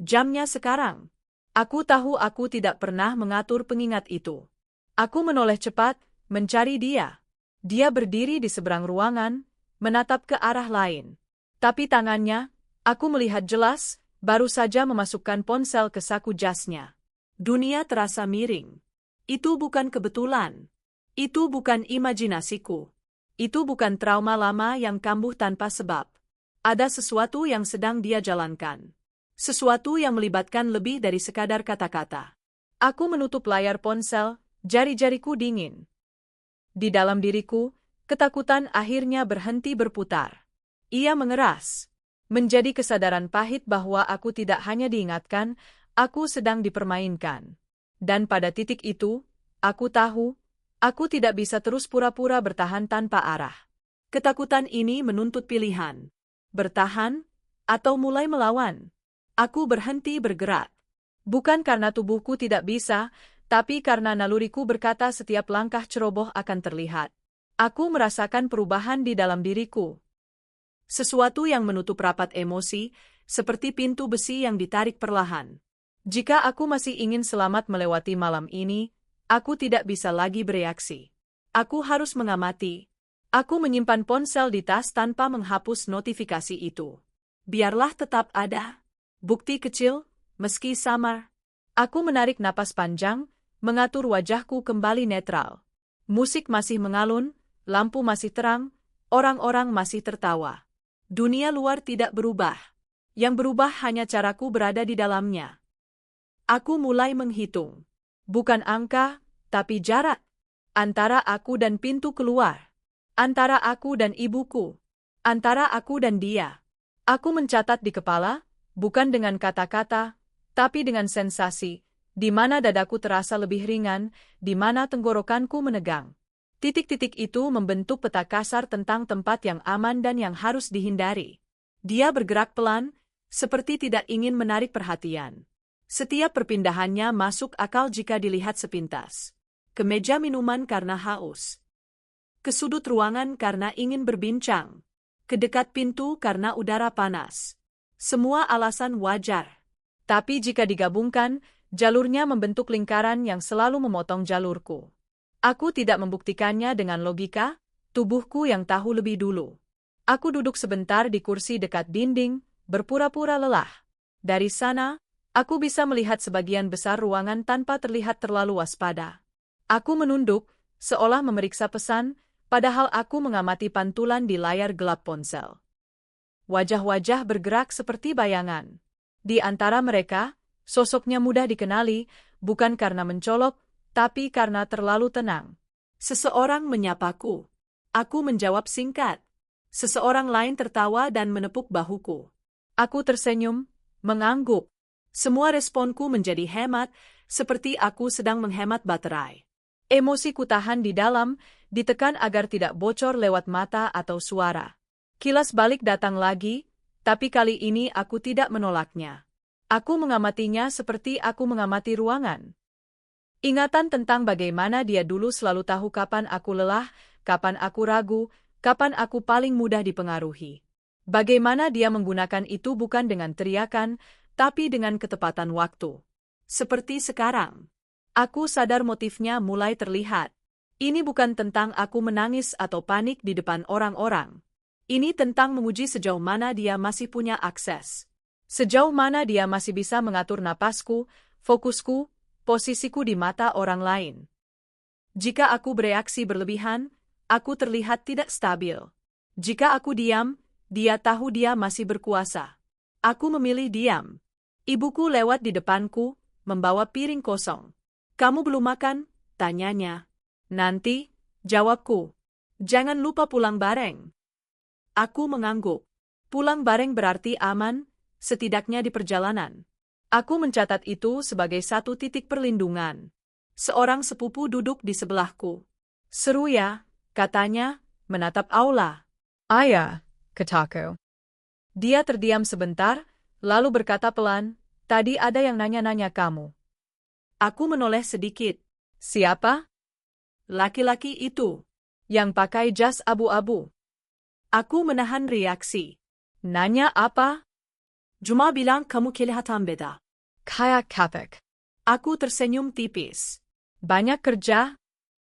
Jamnya sekarang. Aku tahu aku tidak pernah mengatur pengingat itu. Aku menoleh cepat, mencari dia. Dia berdiri di seberang ruangan, menatap ke arah lain. Tapi tangannya, aku melihat jelas, baru saja memasukkan ponsel ke saku jasnya. Dunia terasa miring. Itu bukan kebetulan. Itu bukan imajinasiku. Itu bukan trauma lama yang kambuh tanpa sebab. Ada sesuatu yang sedang dia jalankan. Sesuatu yang melibatkan lebih dari sekadar kata-kata. Aku menutup layar ponsel, jari-jariku dingin. Di dalam diriku, ketakutan akhirnya berhenti berputar. Ia mengeras. Menjadi kesadaran pahit bahwa aku tidak hanya diingatkan, aku sedang dipermainkan. Dan pada titik itu, aku tahu, aku tidak bisa terus pura-pura bertahan tanpa arah. Ketakutan ini menuntut pilihan. Bertahan, atau mulai melawan. Aku berhenti bergerak. Bukan karena tubuhku tidak bisa, tapi karena naluriku berkata setiap langkah ceroboh akan terlihat. Aku merasakan perubahan di dalam diriku. Sesuatu yang menutup rapat emosi, seperti pintu besi yang ditarik perlahan. Jika aku masih ingin selamat melewati malam ini, aku tidak bisa lagi bereaksi. Aku harus mengamati. Aku menyimpan ponsel di tas tanpa menghapus notifikasi itu. Biarlah tetap ada. Bukti kecil, meski samar. Aku menarik napas panjang, mengatur wajahku kembali netral. Musik masih mengalun, lampu masih terang, orang-orang masih tertawa. Dunia luar tidak berubah. Yang berubah hanya caraku berada di dalamnya. Aku mulai menghitung. Bukan angka, tapi jarak. Antara aku dan pintu keluar. Antara aku dan ibuku. Antara aku dan dia. Aku mencatat di kepala, bukan dengan kata-kata, tapi dengan sensasi, di mana dadaku terasa lebih ringan, di mana tenggorokanku menegang. Titik-titik itu membentuk peta kasar tentang tempat yang aman dan yang harus dihindari. Dia bergerak pelan, seperti tidak ingin menarik perhatian. Setiap perpindahannya masuk akal jika dilihat sepintas. Ke meja minuman karena haus. Ke sudut ruangan karena ingin berbincang. Ke dekat pintu karena udara panas. Semua alasan wajar. Tapi jika digabungkan, jalurnya membentuk lingkaran yang selalu memotong jalurku. Aku tidak membuktikannya dengan logika, tubuhku yang tahu lebih dulu. Aku duduk sebentar di kursi dekat dinding, berpura-pura lelah. Dari sana, aku bisa melihat sebagian besar ruangan tanpa terlihat terlalu waspada. Aku menunduk, seolah memeriksa pesan, padahal aku mengamati pantulan di layar gelap ponsel. Wajah-wajah bergerak seperti bayangan. Di antara mereka, sosoknya mudah dikenali, bukan karena mencolok, tapi karena terlalu tenang. Seseorang menyapaku. Aku menjawab singkat. Seseorang lain tertawa dan menepuk bahuku. Aku tersenyum, mengangguk. Semua responku menjadi hemat, seperti aku sedang menghemat baterai. Emosiku tahan di dalam, ditekan agar tidak bocor lewat mata atau suara. Kilas balik datang lagi, tapi kali ini aku tidak menolaknya. Aku mengamatinya seperti aku mengamati ruangan. Ingatan tentang bagaimana dia dulu selalu tahu kapan aku lelah, kapan aku ragu, kapan aku paling mudah dipengaruhi. Bagaimana dia menggunakan itu bukan dengan teriakan, tapi dengan ketepatan waktu. Seperti sekarang. Aku sadar motifnya mulai terlihat. Ini bukan tentang aku menangis atau panik di depan orang-orang. Ini tentang menguji sejauh mana dia masih punya akses. Sejauh mana dia masih bisa mengatur napasku, fokusku, posisiku di mata orang lain. Jika aku bereaksi berlebihan, aku terlihat tidak stabil. Jika aku diam, dia tahu dia masih berkuasa. Aku memilih diam. Ibuku lewat di depanku, membawa piring kosong. "Kamu belum makan?" tanyanya. "Nanti," jawabku. "Jangan lupa pulang bareng." Aku mengangguk. Pulang bareng berarti aman, setidaknya di perjalanan. Aku mencatat itu sebagai satu titik perlindungan. Seorang sepupu duduk di sebelahku. "Seru ya," katanya, menatap Aula. Ayah, kataku. Dia terdiam sebentar, lalu berkata pelan, "Tadi ada yang nanya-nanya kamu." Aku menoleh sedikit. "Siapa?" "Laki-laki itu, yang pakai jas abu-abu." Aku menahan reaksi. "Nanya apa?" "Cuma bilang kamu kelihatan beda." Kayak kapek. Aku tersenyum tipis. "Banyak kerja?"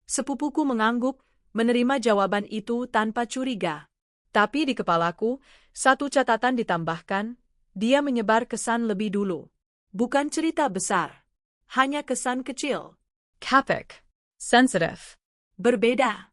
Sepupuku mengangguk, menerima jawaban itu tanpa curiga. Tapi di kepalaku, satu catatan ditambahkan, dia menyebar kesan lebih dulu. Bukan cerita besar. Hanya kesan kecil. Kapek. Sensitive. Berbeda.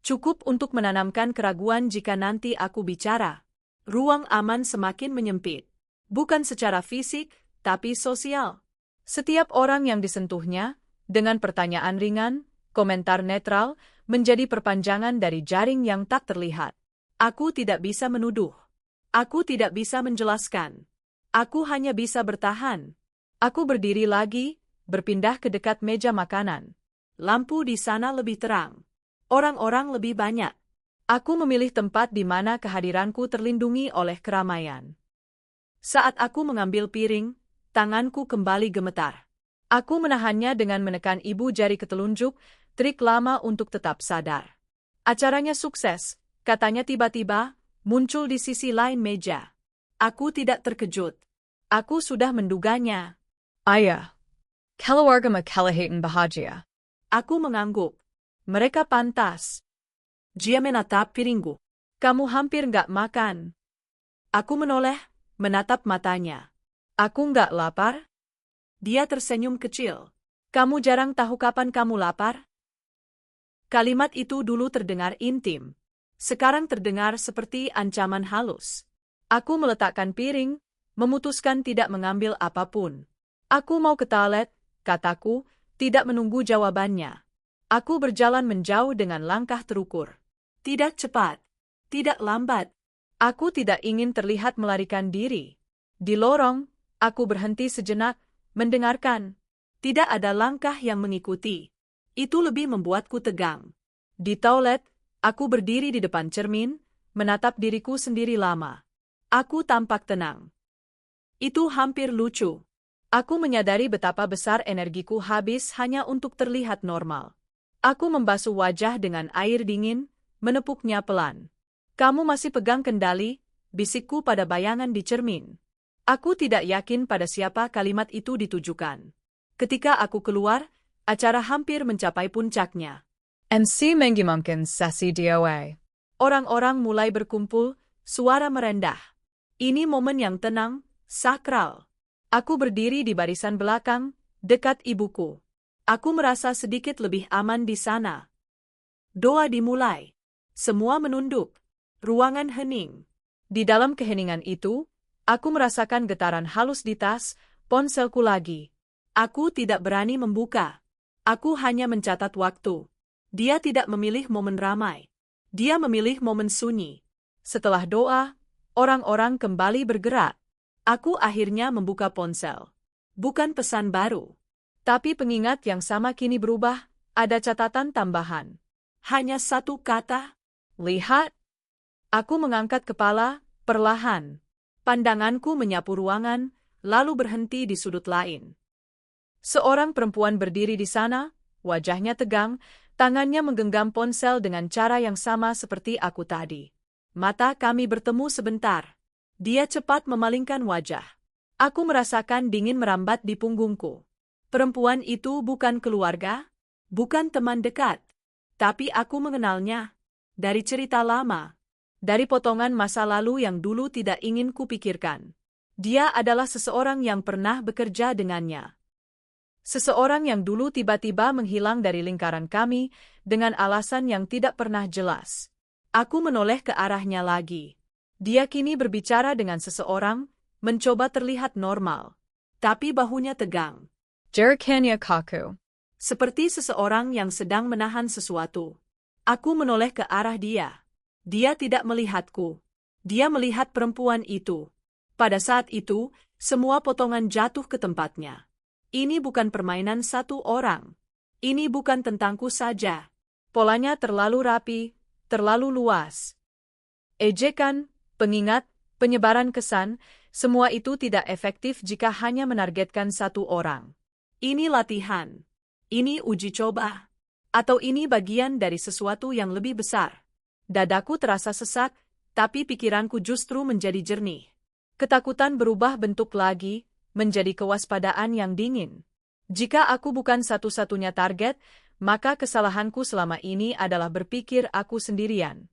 Cukup untuk menanamkan keraguan jika nanti aku bicara. Ruang aman semakin menyempit. Bukan secara fisik, tapi sosial. Setiap orang yang disentuhnya, dengan pertanyaan ringan, komentar netral, menjadi perpanjangan dari jaring yang tak terlihat. Aku tidak bisa menuduh. Aku tidak bisa menjelaskan. Aku hanya bisa bertahan. Aku berdiri lagi, berpindah ke dekat meja makanan. Lampu di sana lebih terang. Orang-orang lebih banyak. Aku memilih tempat di mana kehadiranku terlindungi oleh keramaian. Saat aku mengambil piring, tanganku kembali gemetar. Aku menahannya dengan menekan ibu jari ketelunjuk, trik lama untuk tetap sadar. "Acaranya sukses," katanya tiba-tiba, muncul di sisi lain meja. Aku tidak terkejut. Aku sudah menduganya. Ayah. Keluarga makalahitan bahagia. Aku mengangguk. Mereka pantas. Dia menatap piringku. "Kamu hampir nggak makan." Aku menoleh, menatap matanya. "Aku nggak lapar?" Dia tersenyum kecil. "Kamu jarang tahu kapan kamu lapar?" Kalimat itu dulu terdengar intim. Sekarang terdengar seperti ancaman halus. Aku meletakkan piring, memutuskan tidak mengambil apapun. "Aku mau ke toilet," kataku, tidak menunggu jawabannya. Aku berjalan menjauh dengan langkah terukur. Tidak cepat, tidak lambat. Aku tidak ingin terlihat melarikan diri. Di lorong, aku berhenti sejenak, mendengarkan. Tidak ada langkah yang mengikuti. Itu lebih membuatku tegang. Di toilet, aku berdiri di depan cermin, menatap diriku sendiri lama. Aku tampak tenang. Itu hampir lucu. Aku menyadari betapa besar energiku habis hanya untuk terlihat normal. Aku membasuh wajah dengan air dingin, menepuknya pelan. "Kamu masih pegang kendali," bisikku pada bayangan di cermin. Aku tidak yakin pada siapa kalimat itu ditujukan. Ketika aku keluar, acara hampir mencapai puncaknya. MC mungkin sesi DOA. Orang-orang mulai berkumpul, suara merendah. Ini momen yang tenang, sakral. Aku berdiri di barisan belakang, dekat ibuku. Aku merasa sedikit lebih aman di sana. Doa dimulai. Semua menunduk. Ruangan hening. Di dalam keheningan itu, aku merasakan getaran halus di tas, ponselku lagi. Aku tidak berani membuka. Aku hanya mencatat waktu. Dia tidak memilih momen ramai. Dia memilih momen sunyi. Setelah doa, orang-orang kembali bergerak. Aku akhirnya membuka ponsel. Bukan pesan baru. Tapi pengingat yang sama kini berubah, ada catatan tambahan. Hanya satu kata. Lihat. Aku mengangkat kepala, perlahan. Pandanganku menyapu ruangan, lalu berhenti di sudut lain. Seorang perempuan berdiri di sana, wajahnya tegang, tangannya menggenggam ponsel dengan cara yang sama seperti aku tadi. Mata kami bertemu sebentar. Dia cepat memalingkan wajah. Aku merasakan dingin merambat di punggungku. Perempuan itu bukan keluarga, bukan teman dekat. Tapi aku mengenalnya. Dari cerita lama. Dari potongan masa lalu yang dulu tidak ingin kupikirkan. Dia adalah seseorang yang pernah bekerja dengannya. Seseorang yang dulu tiba-tiba menghilang dari lingkaran kami dengan alasan yang tidak pernah jelas. Aku menoleh ke arahnya lagi. Dia kini berbicara dengan seseorang, mencoba terlihat normal. Tapi bahunya tegang. Jerikanya kaku. Seperti seseorang yang sedang menahan sesuatu. Aku menoleh ke arah dia. Dia tidak melihatku. Dia melihat perempuan itu. Pada saat itu, semua potongan jatuh ke tempatnya. Ini bukan permainan satu orang. Ini bukan tentangku saja. Polanya terlalu rapi, terlalu luas. Ejekan, pengingat, penyebaran kesan, semua itu tidak efektif jika hanya menargetkan satu orang. Ini latihan. Ini uji coba. Atau ini bagian dari sesuatu yang lebih besar. Dadaku terasa sesak, tapi pikiranku justru menjadi jernih. Ketakutan berubah bentuk lagi, menjadi kewaspadaan yang dingin. Jika aku bukan satu-satunya target, maka kesalahanku selama ini adalah berpikir aku sendirian.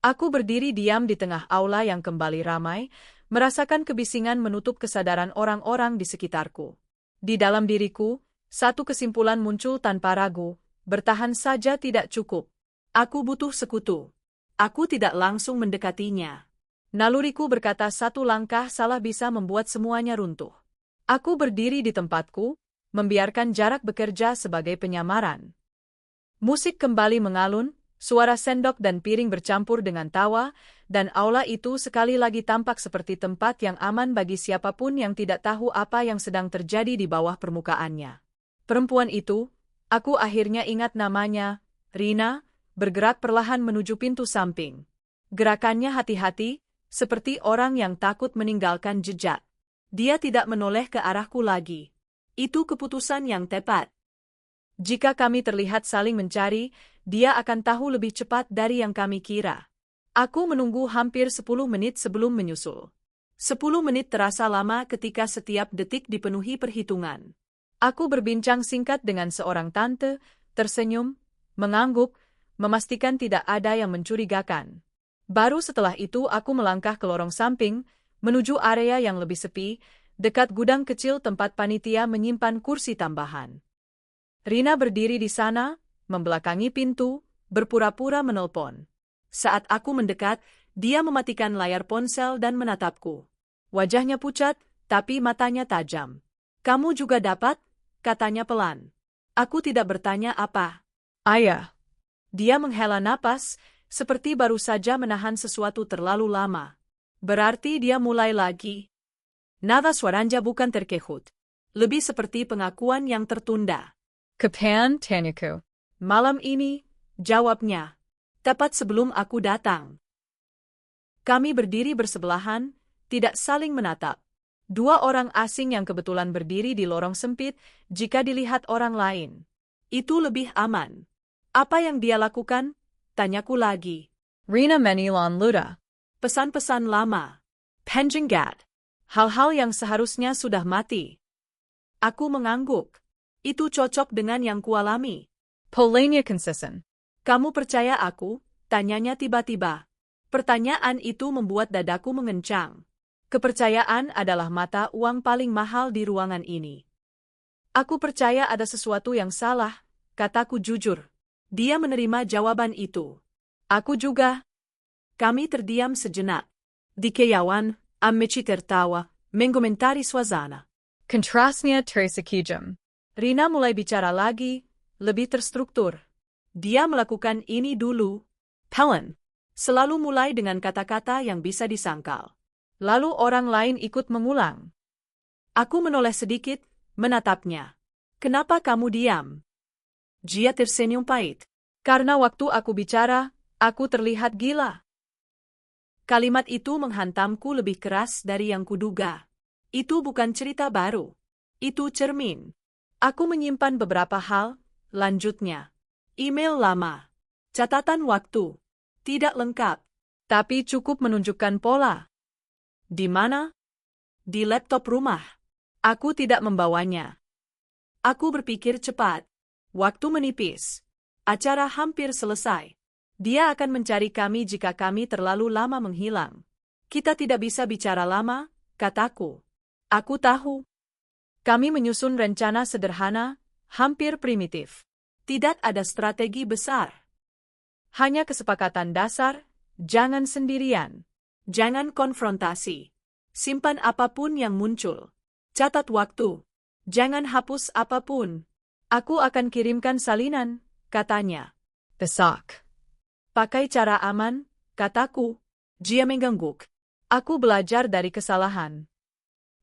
Aku berdiri diam di tengah aula yang kembali ramai, merasakan kebisingan menutup kesadaran orang-orang di sekitarku. Di dalam diriku, satu kesimpulan muncul tanpa ragu, bertahan saja tidak cukup. Aku butuh sekutu. Aku tidak langsung mendekatinya. Naluriku berkata satu langkah salah bisa membuat semuanya runtuh. Aku berdiri di tempatku, membiarkan jarak bekerja sebagai penyamaran. Musik kembali mengalun, suara sendok dan piring bercampur dengan tawa, dan aula itu sekali lagi tampak seperti tempat yang aman bagi siapapun yang tidak tahu apa yang sedang terjadi di bawah permukaannya. Perempuan itu, aku akhirnya ingat namanya, Rina, bergerak perlahan menuju pintu samping. Gerakannya hati-hati, seperti orang yang takut meninggalkan jejak. Dia tidak menoleh ke arahku lagi. Itu keputusan yang tepat. Jika kami terlihat saling mencari, dia akan tahu lebih cepat dari yang kami kira. Aku menunggu hampir 10 menit sebelum menyusul. 10 menit terasa lama ketika setiap detik dipenuhi perhitungan. Aku berbincang singkat dengan seorang tante, tersenyum, mengangguk, memastikan tidak ada yang mencurigakan. Baru setelah itu aku melangkah ke lorong samping, menuju area yang lebih sepi, dekat gudang kecil tempat panitia menyimpan kursi tambahan. Rina berdiri di sana, membelakangi pintu, berpura-pura menelpon. Saat aku mendekat, dia mematikan layar ponsel dan menatapku. Wajahnya pucat, tapi matanya tajam. "Kamu juga dapat?" katanya pelan. Aku tidak bertanya apa. Ayah. Dia menghela napas, seperti baru saja menahan sesuatu terlalu lama. Berarti dia mulai lagi. Nada suaranya bukan terkejut. Lebih seperti pengakuan yang tertunda. Kapan tanyaku? Malam ini, jawabnya. Tepat sebelum aku datang. Kami berdiri bersebelahan, tidak saling menatap. Dua orang asing yang kebetulan berdiri di lorong sempit, jika dilihat orang lain. Itu lebih aman. Apa yang dia lakukan? Tanyaku lagi. Rina Menilon Luda. Pesan-pesan lama. Penjenggat. Hal-hal yang seharusnya sudah mati. Aku mengangguk. Itu cocok dengan yang kualami. Polanya consistent. Kamu percaya aku? Tanyanya tiba-tiba. Pertanyaan itu membuat dadaku mengencang. Kepercayaan adalah mata uang paling mahal di ruangan ini. Aku percaya ada sesuatu yang salah, kataku jujur. Dia menerima jawaban itu. Aku juga. Kami terdiam sejenak. Dikeyawan, Amici tertawa, mengomentari suasana. Kontrasnya Teresa Kijam. Rina mulai bicara lagi, lebih terstruktur. Dia melakukan ini dulu. Helen. Selalu mulai dengan kata-kata yang bisa disangkal. Lalu orang lain ikut mengulang. Aku menoleh sedikit, menatapnya. Kenapa kamu diam? Dia tersenyum pahit. Karena waktu aku bicara, aku terlihat gila. Kalimat itu menghantamku lebih keras dari yang kuduga. Itu bukan cerita baru. Itu cermin. Aku menyimpan beberapa hal, lanjutnya. Email lama. Catatan waktu. Tidak lengkap. Tapi cukup menunjukkan pola. Di mana? Di laptop rumah. Aku tidak membawanya. Aku berpikir cepat. Waktu menipis. Acara hampir selesai. Dia akan mencari kami jika kami terlalu lama menghilang. Kita tidak bisa bicara lama, kataku. Aku tahu. Kami menyusun rencana sederhana, hampir primitif. Tidak ada strategi besar. Hanya kesepakatan dasar, jangan sendirian. Jangan konfrontasi. Simpan apapun yang muncul. Catat waktu. Jangan hapus apapun. Aku akan kirimkan salinan, katanya. Besok. Pakai cara aman, kataku. Dia mengangguk. Aku belajar dari kesalahan.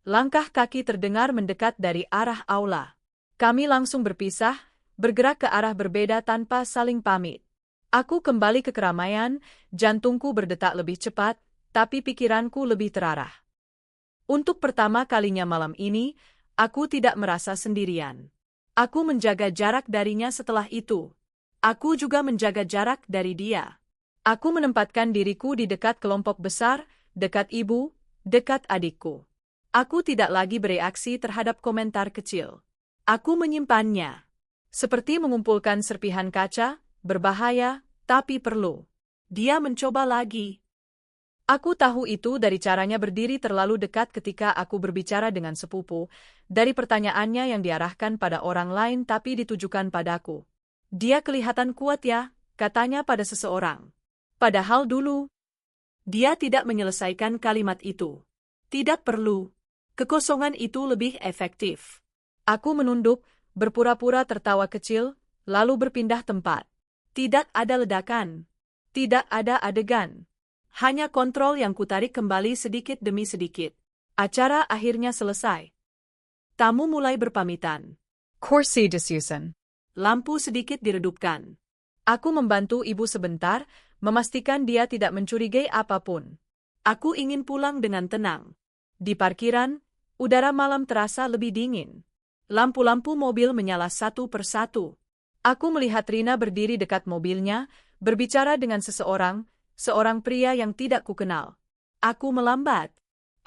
Langkah kaki terdengar mendekat dari arah aula. Kami langsung berpisah, bergerak ke arah berbeda tanpa saling pamit. Aku kembali ke keramaian, jantungku berdetak lebih cepat, tapi pikiranku lebih terarah. Untuk pertama kalinya malam ini, aku tidak merasa sendirian. Aku menjaga jarak darinya setelah itu. Aku juga menjaga jarak dari dia. Aku menempatkan diriku di dekat kelompok besar, dekat ibu, dekat adikku. Aku tidak lagi bereaksi terhadap komentar kecil. Aku menyimpannya. Seperti mengumpulkan serpihan kaca, berbahaya, tapi perlu. Dia mencoba lagi. Aku tahu itu dari caranya berdiri terlalu dekat ketika aku berbicara dengan sepupu, dari pertanyaannya yang diarahkan pada orang lain tapi ditujukan padaku. Dia kelihatan kuat ya, katanya pada seseorang. Padahal dulu, dia tidak menyelesaikan kalimat itu. Tidak perlu. Kekosongan itu lebih efektif. Aku menunduk, berpura-pura tertawa kecil, lalu berpindah tempat. Tidak ada ledakan. Tidak ada adegan. Hanya kontrol yang kutarik kembali sedikit demi sedikit. Acara akhirnya selesai. Tamu mulai berpamitan. Kursi disusun. Lampu sedikit diredupkan. Aku membantu ibu sebentar, memastikan dia tidak mencurigai apapun. Aku ingin pulang dengan tenang. Di parkiran, udara malam terasa lebih dingin. Lampu-lampu mobil menyala satu persatu. Aku melihat Rina berdiri dekat mobilnya, berbicara dengan seseorang, seorang pria yang tidak kukenal. Aku melambat.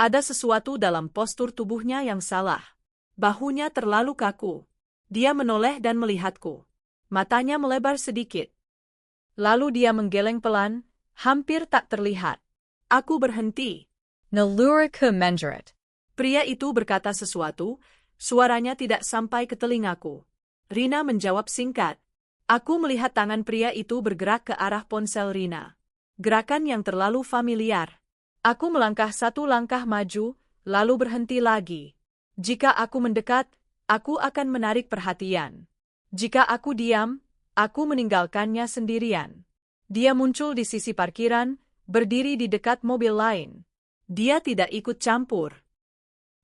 Ada sesuatu dalam postur tubuhnya yang salah. Bahunya terlalu kaku. Dia menoleh dan melihatku. Matanya melebar sedikit. Lalu dia menggeleng pelan, hampir tak terlihat. Aku berhenti. Naluriku menjerit. Pria itu berkata sesuatu, suaranya tidak sampai ke telingaku. Rina menjawab singkat. Aku melihat tangan pria itu bergerak ke arah ponsel Rina. Gerakan yang terlalu familiar. Aku melangkah satu langkah maju, lalu berhenti lagi. Jika aku mendekat, aku akan menarik perhatian. Jika aku diam, aku meninggalkannya sendirian. Dia muncul di sisi parkiran, berdiri di dekat mobil lain. Dia tidak ikut campur.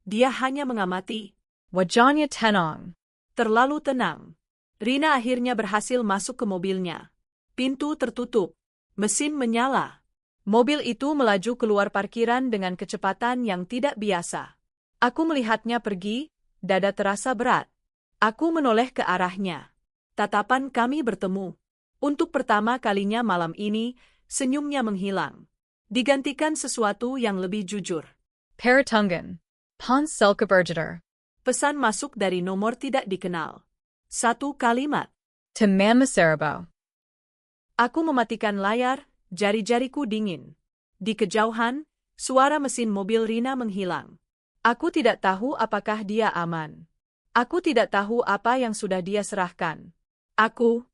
Dia hanya mengamati. Wajahnya tenang. Terlalu tenang. Rina akhirnya berhasil masuk ke mobilnya. Pintu tertutup. Mesin menyala. Mobil itu melaju keluar parkiran dengan kecepatan yang tidak biasa. Aku melihatnya pergi, dada terasa berat. Aku menoleh ke arahnya. Tatapan kami bertemu. Untuk pertama kalinya malam ini, senyumnya menghilang. Digantikan sesuatu yang lebih jujur. Paratungan. Pons Selkebergeter. Pesan masuk dari nomor tidak dikenal. Satu kalimat. Temama Serabo. Aku mematikan layar, jari-jariku dingin. Di kejauhan, suara mesin mobil Rina menghilang. Aku tidak tahu apakah dia aman. Aku tidak tahu apa yang sudah dia serahkan. Aku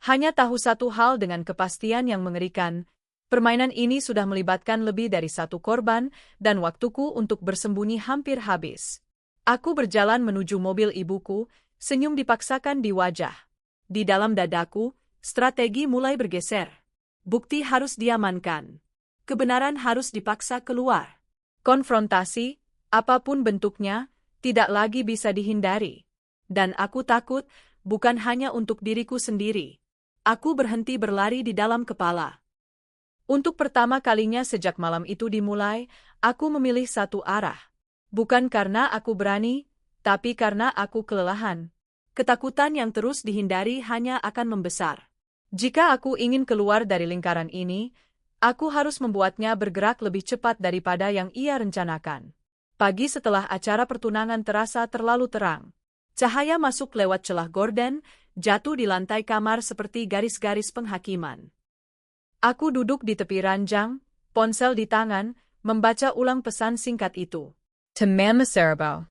hanya tahu satu hal dengan kepastian yang mengerikan. Permainan ini sudah melibatkan lebih dari satu korban, dan waktuku untuk bersembunyi hampir habis. Aku berjalan menuju mobil ibuku, senyum dipaksakan di wajah. Di dalam dadaku, strategi mulai bergeser. Bukti harus diamankan. Kebenaran harus dipaksa keluar. Konfrontasi, apapun bentuknya, tidak lagi bisa dihindari. Dan aku takut, bukan hanya untuk diriku sendiri. Aku berhenti berlari di dalam kepala. Untuk pertama kalinya sejak malam itu dimulai, aku memilih satu arah. Bukan karena aku berani, tapi karena aku kelelahan. Ketakutan yang terus dihindari hanya akan membesar. Jika aku ingin keluar dari lingkaran ini, aku harus membuatnya bergerak lebih cepat daripada yang ia rencanakan. Pagi setelah acara pertunangan terasa terlalu terang. Cahaya masuk lewat celah gorden, jatuh di lantai kamar seperti garis-garis penghakiman. Aku duduk di tepi ranjang, ponsel di tangan, membaca ulang pesan singkat itu. To Mama Sarabow.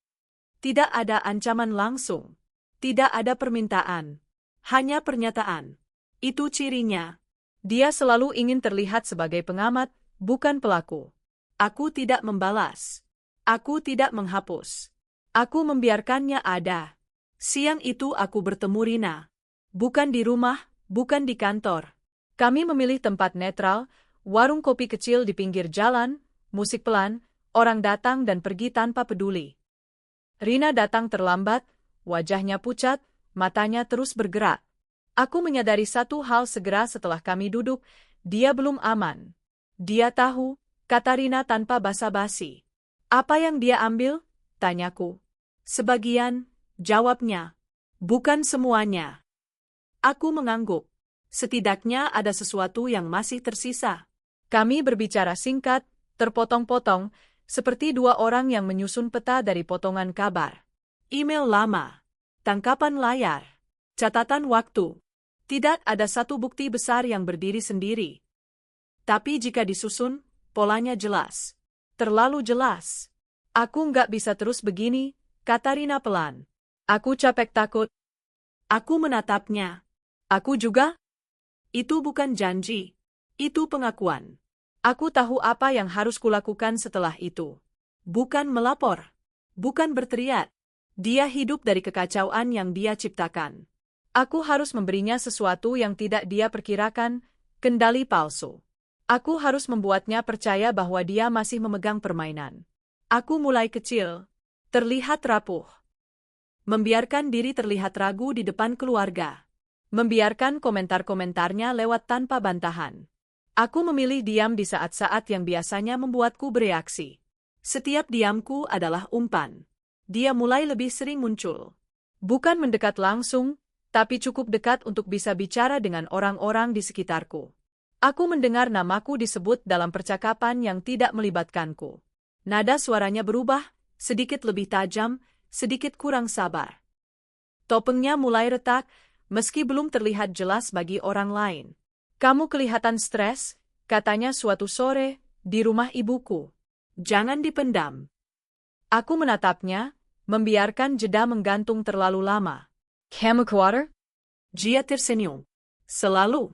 Tidak ada ancaman langsung. Tidak ada permintaan. Hanya pernyataan. Itu cirinya. Dia selalu ingin terlihat sebagai pengamat, bukan pelaku. Aku tidak membalas. Aku tidak menghapus. Aku membiarkannya ada. Siang itu aku bertemu Rina. Bukan di rumah, bukan di kantor. Kami memilih tempat netral, warung kopi kecil di pinggir jalan, musik pelan, orang datang dan pergi tanpa peduli. Rina datang terlambat, wajahnya pucat, matanya terus bergerak. Aku menyadari satu hal segera setelah kami duduk, dia belum aman. Dia tahu, kata Rina tanpa basa-basi. Apa yang dia ambil? Tanyaku. Sebagian, jawabnya. Bukan semuanya. Aku mengangguk. Setidaknya ada sesuatu yang masih tersisa. Kami berbicara singkat, terpotong-potong, seperti dua orang yang menyusun peta dari potongan kabar. Email lama. Tangkapan layar. Catatan waktu. Tidak ada satu bukti besar yang berdiri sendiri. Tapi jika disusun, polanya jelas. Terlalu jelas. Aku nggak bisa terus begini, kata Rina pelan. Aku capek takut. Aku menatapnya. Aku juga? Itu bukan janji. Itu pengakuan. Aku tahu apa yang harus kulakukan setelah itu. Bukan melapor. Bukan berteriak. Dia hidup dari kekacauan yang dia ciptakan. Aku harus memberinya sesuatu yang tidak dia perkirakan, kendali palsu. Aku harus membuatnya percaya bahwa dia masih memegang permainan. Aku mulai kecil, terlihat rapuh. Membiarkan diri terlihat ragu di depan keluarga. Membiarkan komentar-komentarnya lewat tanpa bantahan. Aku memilih diam di saat-saat yang biasanya membuatku bereaksi. Setiap diamku adalah umpan. Dia mulai lebih sering muncul. Bukan mendekat langsung, tapi cukup dekat untuk bisa bicara dengan orang-orang di sekitarku. Aku mendengar namaku disebut dalam percakapan yang tidak melibatkanku. Nada suaranya berubah, sedikit lebih tajam, sedikit kurang sabar. Topengnya mulai retak, meski belum terlihat jelas bagi orang lain. Kamu kelihatan stres, katanya suatu sore, di rumah ibuku. Jangan dipendam. Aku menatapnya, membiarkan jeda menggantung terlalu lama. Kamu khawatir? Dia tersenyum. Selalu.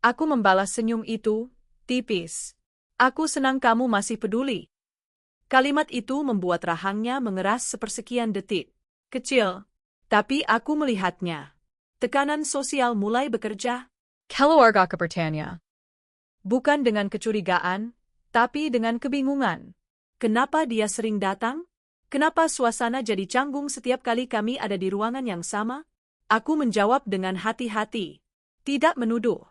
Aku membalas senyum itu, tipis. Aku senang kamu masih peduli. Kalimat itu membuat rahangnya mengeras sepersekian detik. Kecil. Tapi aku melihatnya. Tekanan sosial mulai bekerja. Keluarga kepertanya. Bukan dengan kecurigaan, tapi dengan kebingungan. Kenapa dia sering datang? Kenapa suasana jadi canggung setiap kali kami ada di ruangan yang sama? Aku menjawab dengan hati-hati. Tidak menuduh.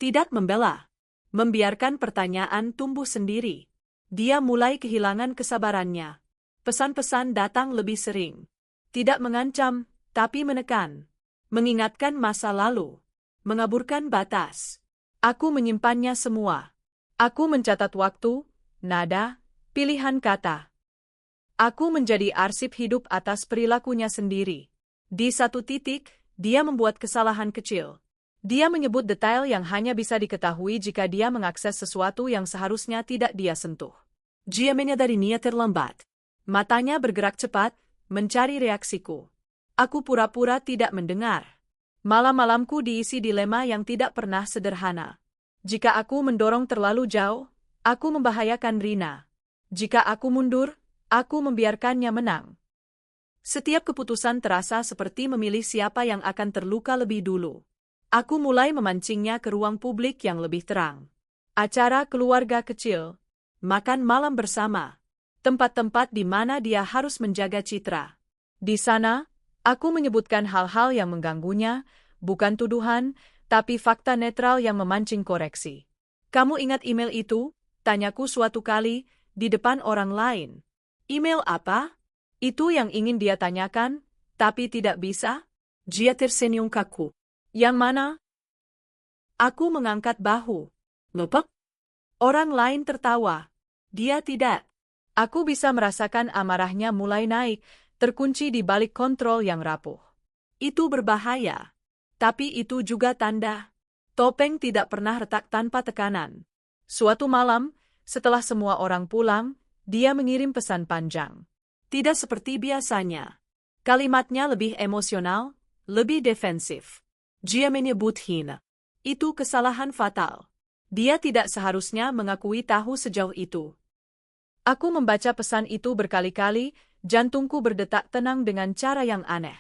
Tidak membela. Membiarkan pertanyaan tumbuh sendiri. Dia mulai kehilangan kesabarannya. Pesan-pesan datang lebih sering. Tidak mengancam, tapi menekan. Mengingatkan masa lalu. Mengaburkan batas. Aku menyimpannya semua. Aku mencatat waktu, nada, pilihan kata. Aku menjadi arsip hidup atas perilakunya sendiri. Di satu titik, dia membuat kesalahan kecil. Dia menyebut detail yang hanya bisa diketahui jika dia mengakses sesuatu yang seharusnya tidak dia sentuh. Dia menyadarinya terlambat. Matanya bergerak cepat, mencari reaksiku. Aku pura-pura tidak mendengar. Malam-malamku diisi dilema yang tidak pernah sederhana. Jika aku mendorong terlalu jauh, aku membahayakan Rina. Jika aku mundur, aku membiarkannya menang. Setiap keputusan terasa seperti memilih siapa yang akan terluka lebih dulu. Aku mulai memancingnya ke ruang publik yang lebih terang. Acara keluarga kecil. Makan malam bersama. Tempat-tempat di mana dia harus menjaga citra. Di sana, aku menyebutkan hal-hal yang mengganggunya, bukan tuduhan, tapi fakta netral yang memancing koreksi. Kamu ingat email itu? Tanyaku suatu kali, di depan orang lain. Email apa? Itu yang ingin dia tanyakan, tapi tidak bisa? Dia tersenyum kaku. Yang mana? Aku mengangkat bahu. Lepek? Orang lain tertawa. Dia tidak. Aku bisa merasakan amarahnya mulai naik, terkunci di balik kontrol yang rapuh. Itu berbahaya. Tapi itu juga tanda. Topeng tidak pernah retak tanpa tekanan. Suatu malam, setelah semua orang pulang, dia mengirim pesan panjang. Tidak seperti biasanya. Kalimatnya lebih emosional, lebih defensif. Dia menyebut hina. Itu kesalahan fatal. Dia tidak seharusnya mengakui tahu sejauh itu. Aku membaca pesan itu berkali-kali, jantungku berdetak tenang dengan cara yang aneh.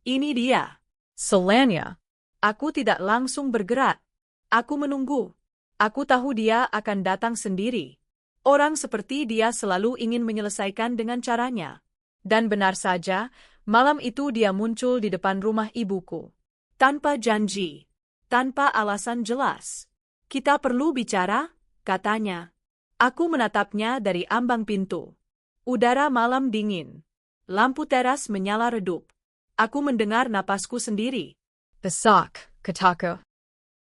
Ini dia. Selanya. Aku tidak langsung bergerak. Aku menunggu. Aku tahu dia akan datang sendiri. Orang seperti dia selalu ingin menyelesaikan dengan caranya. Dan benar saja, malam itu dia muncul di depan rumah ibuku. Tanpa janji. Tanpa alasan jelas. Kita perlu bicara, katanya. Aku menatapnya dari ambang pintu. Udara malam dingin. Lampu teras menyala redup. Aku mendengar napasku sendiri. Besak, Katako.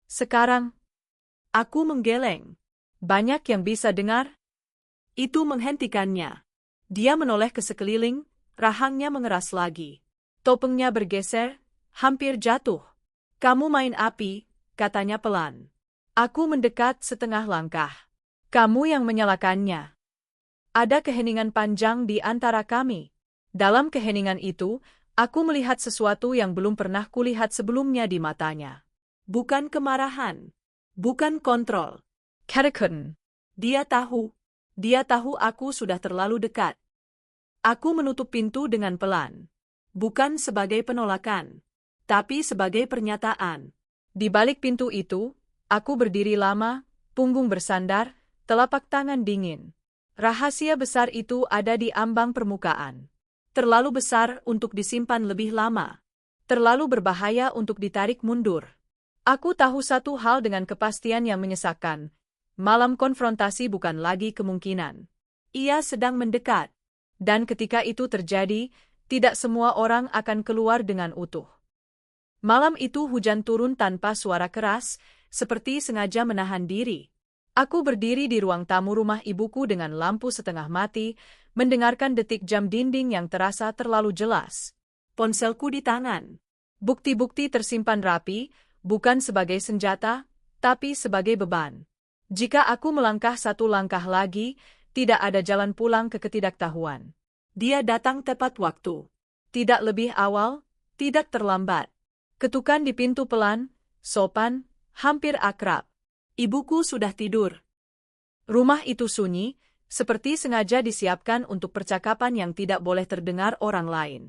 Sekarang, aku menggeleng. Banyak yang bisa dengar? Itu menghentikannya. Dia menoleh ke sekeliling, rahangnya mengeras lagi. Topengnya bergeser, hampir jatuh. Kamu main api, katanya pelan. Aku mendekat setengah langkah. Kamu yang menyalakannya. Ada keheningan panjang di antara kami. Dalam keheningan itu, aku melihat sesuatu yang belum pernah kulihat sebelumnya di matanya. Bukan kemarahan. Bukan kontrol. Ketakutan. Dia tahu. Dia tahu aku sudah terlalu dekat. Aku menutup pintu dengan pelan. Bukan sebagai penolakan, tapi sebagai pernyataan. Di balik pintu itu, aku berdiri lama, punggung bersandar, telapak tangan dingin. Rahasia besar itu ada di ambang permukaan. Terlalu besar untuk disimpan lebih lama. Terlalu berbahaya untuk ditarik mundur. Aku tahu satu hal dengan kepastian yang menyesakkan. Malam konfrontasi bukan lagi kemungkinan. Ia sedang mendekat. Dan ketika itu terjadi, tidak semua orang akan keluar dengan utuh. Malam itu hujan turun tanpa suara keras, seperti sengaja menahan diri. Aku berdiri di ruang tamu rumah ibuku dengan lampu setengah mati, mendengarkan detik jam dinding yang terasa terlalu jelas. Ponselku di tangan. Bukti-bukti tersimpan rapi, bukan sebagai senjata, tapi sebagai beban. Jika aku melangkah satu langkah lagi, tidak ada jalan pulang ke ketidaktahuan. Dia datang tepat waktu. Tidak lebih awal, tidak terlambat. Ketukan di pintu pelan, sopan, hampir akrab. Ibuku sudah tidur. Rumah itu sunyi, seperti sengaja disiapkan untuk percakapan yang tidak boleh terdengar orang lain.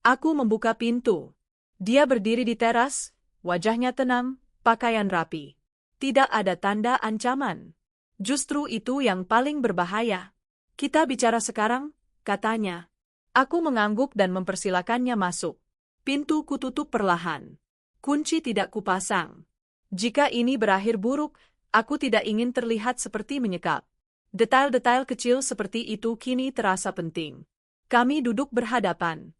Aku membuka pintu. Dia berdiri di teras, wajahnya tenang, pakaian rapi. Tidak ada tanda ancaman. Justru itu yang paling berbahaya. Kita bicara sekarang, katanya. Aku mengangguk dan mempersilakannya masuk. Pintu kututup perlahan. Kunci tidak kupasang. Jika ini berakhir buruk, aku tidak ingin terlihat seperti menyekap. Detail-detail kecil seperti itu kini terasa penting. Kami duduk berhadapan.